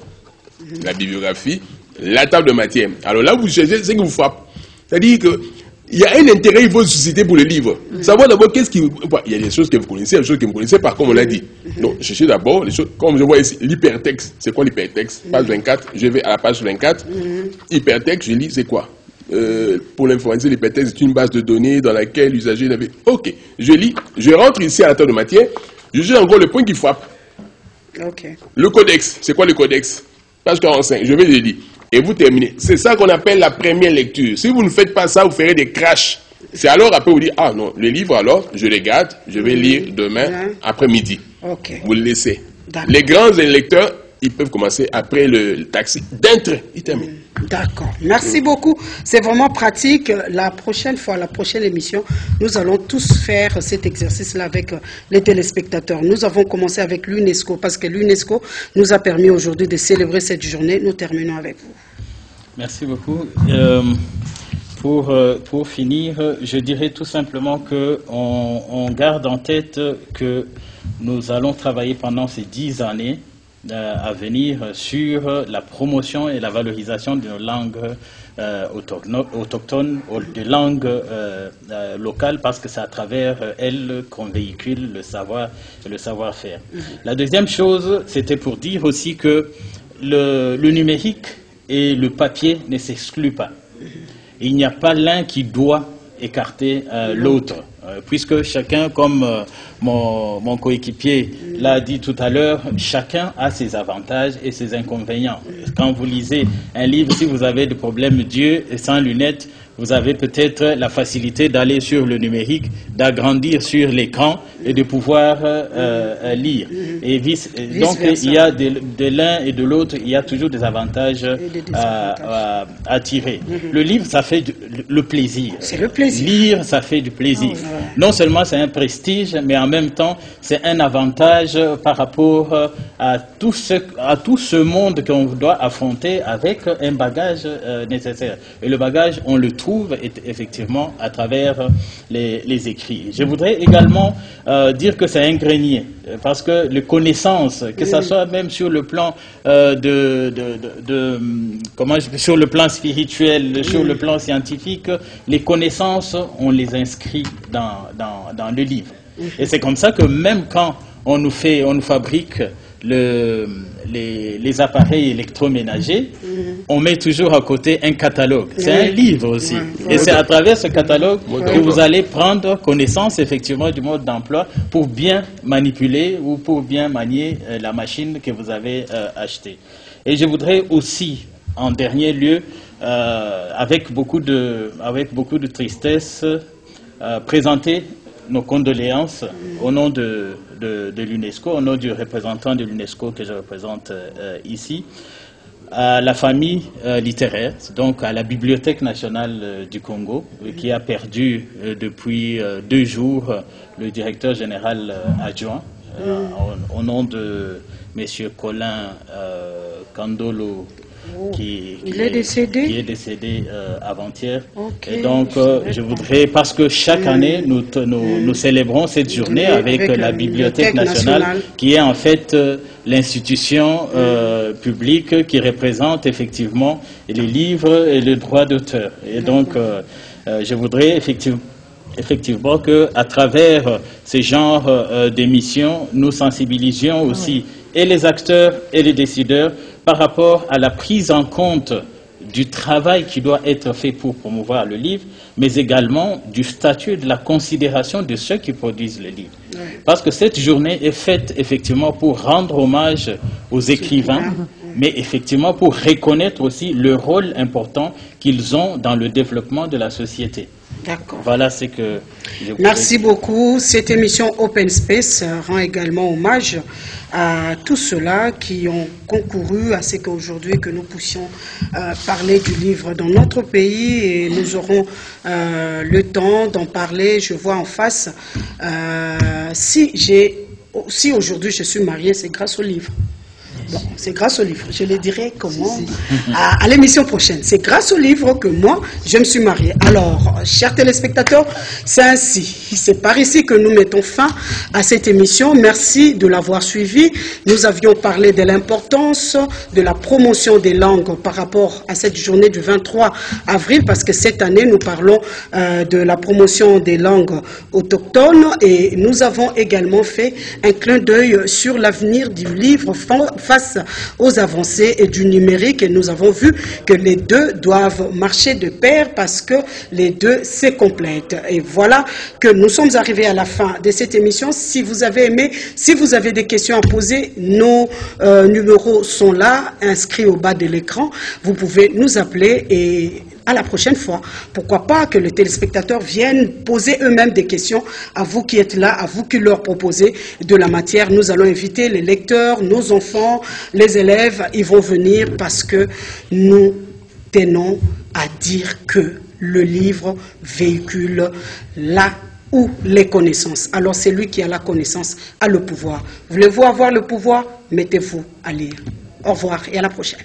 la bibliographie, la table de matière. Alors là, vous cherchez ce qui vous frappe. C'est-à-dire qu'il y a un intérêt qu'il faut susciter pour le livre. Savoir d'abord qu'est-ce qui... Il y a des choses que vous connaissez, des choses que vous ne connaissez pas, comme on l'a dit. Donc, cherchez d'abord les choses, comme je vois ici, l'hypertexte. C'est quoi l'hypertexte? Page 24, je vais à la page 24. Hypertexte, je lis, c'est quoi? Pour l'information, l'hypertexte, c'est une base de données dans laquelle l'usager n'avait... Ok, je lis, je rentre ici à la table de matière, je cherche encore le point qui frappe. Okay. Le codex, c'est quoi le codex? Page 45, je vais le lire. Et vous terminez. C'est ça qu'on appelle la première lecture. Si vous ne faites pas ça, vous ferez des crashs. C'est alors après vous dites, ah non, le livre alors, je le garde, je vais lire demain après-midi. Okay. Vous le laissez. Les grands lecteurs, ils peuvent commencer après le taxi d'un train. Ils terminent. D'accord. Merci beaucoup. C'est vraiment pratique. La prochaine fois, la prochaine émission, nous allons tous faire cet exercice-là avec les téléspectateurs. Nous avons commencé avec l'UNESCO parce que l'UNESCO nous a permis aujourd'hui de célébrer cette journée. Nous terminons avec vous. Merci beaucoup. Pour finir, je dirais tout simplement qu'on garde en tête que nous allons travailler pendant ces 10 années à venir sur la promotion et la valorisation de nos langues autochtones, des langues locales, parce que c'est à travers elles qu'on véhicule le savoir et le savoir-faire. La deuxième chose, c'était pour dire aussi que le numérique et le papier ne s'excluent pas. Il n'y a pas l'un qui doit écarter l'autre, puisque chacun, comme mon coéquipier l'a dit tout à l'heure, chacun a ses avantages et ses inconvénients. Quand vous lisez un livre, si vous avez des problèmes d'yeux et sans lunettes, vous avez peut-être la facilité d'aller sur le numérique, d'agrandir sur l'écran et de pouvoir lire. Et donc, il y a de l'un et de l'autre, il y a toujours des avantages à tirer. Le livre, ça fait le plaisir. C'est le plaisir. Lire, ça fait du plaisir. Non seulement c'est un prestige, mais en même temps, c'est un avantage par rapport à tout ce monde qu'on doit affronter avec un bagage nécessaire. Et le bagage, on le trouve effectivement à travers les écrits. Je voudrais également dire que c'est un grenier, parce que les connaissances, que ce soit même sur le plan sur le plan spirituel, sur le plan scientifique, les connaissances, on les inscrit dans le livre. Et c'est comme ça que même quand on nous fabrique les appareils électroménagers, on met toujours à côté un catalogue. C'est un livre aussi. Et c'est à travers ce catalogue que vous allez prendre connaissance effectivement du mode d'emploi pour bien manipuler ou pour bien manier la machine que vous avez achetée. Et je voudrais aussi, en dernier lieu, avec beaucoup de tristesse, présenter nos condoléances au nom de l'UNESCO, au nom du représentant de l'UNESCO que je représente ici, à la famille littéraire, donc à la Bibliothèque nationale du Congo, qui a perdu depuis 2 jours le directeur général adjoint, au nom de M. Colin Kandolo, qui est décédé avant-hier. Okay. Et donc, je voudrais, parce que chaque année, nous célébrons cette journée avec la Bibliothèque nationale, qui est en fait l'institution publique qui représente effectivement les livres et le droit d'auteur. Et donc, je voudrais effectivement qu'à travers ces genres d'émissions, nous sensibilisions aussi et les acteurs et les décideurs par rapport à la prise en compte du travail qui doit être fait pour promouvoir le livre, mais également du statut et de la considération de ceux qui produisent le livre. Parce que cette journée est faite effectivement pour rendre hommage aux écrivains, mais effectivement pour reconnaître aussi le rôle important qu'ils ont dans le développement de la société. D'accord. Voilà ce que je voulais Merci beaucoup. Cette émission Open Space rend également hommage à tous ceux-là qui ont concouru à ce qu'aujourd'hui que nous puissions parler du livre dans notre pays, et nous aurons le temps d'en parler. Je vois en face, si aujourd'hui je suis mariée, c'est grâce au livre. Bon, c'est grâce au livre. Je le dirai comment à l'émission prochaine. C'est grâce au livre que moi, je me suis mariée. Alors, chers téléspectateurs, c'est ainsi. C'est par ici que nous mettons fin à cette émission. Merci de l'avoir suivi. Nous avions parlé de l'importance de la promotion des langues par rapport à cette journée du 23 avril, parce que cette année, nous parlons de la promotion des langues autochtones, et nous avons également fait un clin d'œil sur l'avenir du livre face aux avancées et du numérique, et nous avons vu que les deux doivent marcher de pair parce que les deux se complètent. Et voilà que nous sommes arrivés à la fin de cette émission. Si vous avez aimé, si vous avez des questions à poser, nos numéros sont là, inscrits au bas de l'écran. Vous pouvez nous appeler et à la prochaine fois. Pourquoi pas que les téléspectateurs viennent poser eux-mêmes des questions à vous qui êtes là, à vous qui leur proposez de la matière. Nous allons inviter les lecteurs, nos enfants, les élèves, ils vont venir parce que nous tenons à dire que le livre véhicule là où les connaissances. Alors celui qui a la connaissance a le pouvoir. Voulez-vous avoir le pouvoir? Mettez-vous à lire. Au revoir et à la prochaine.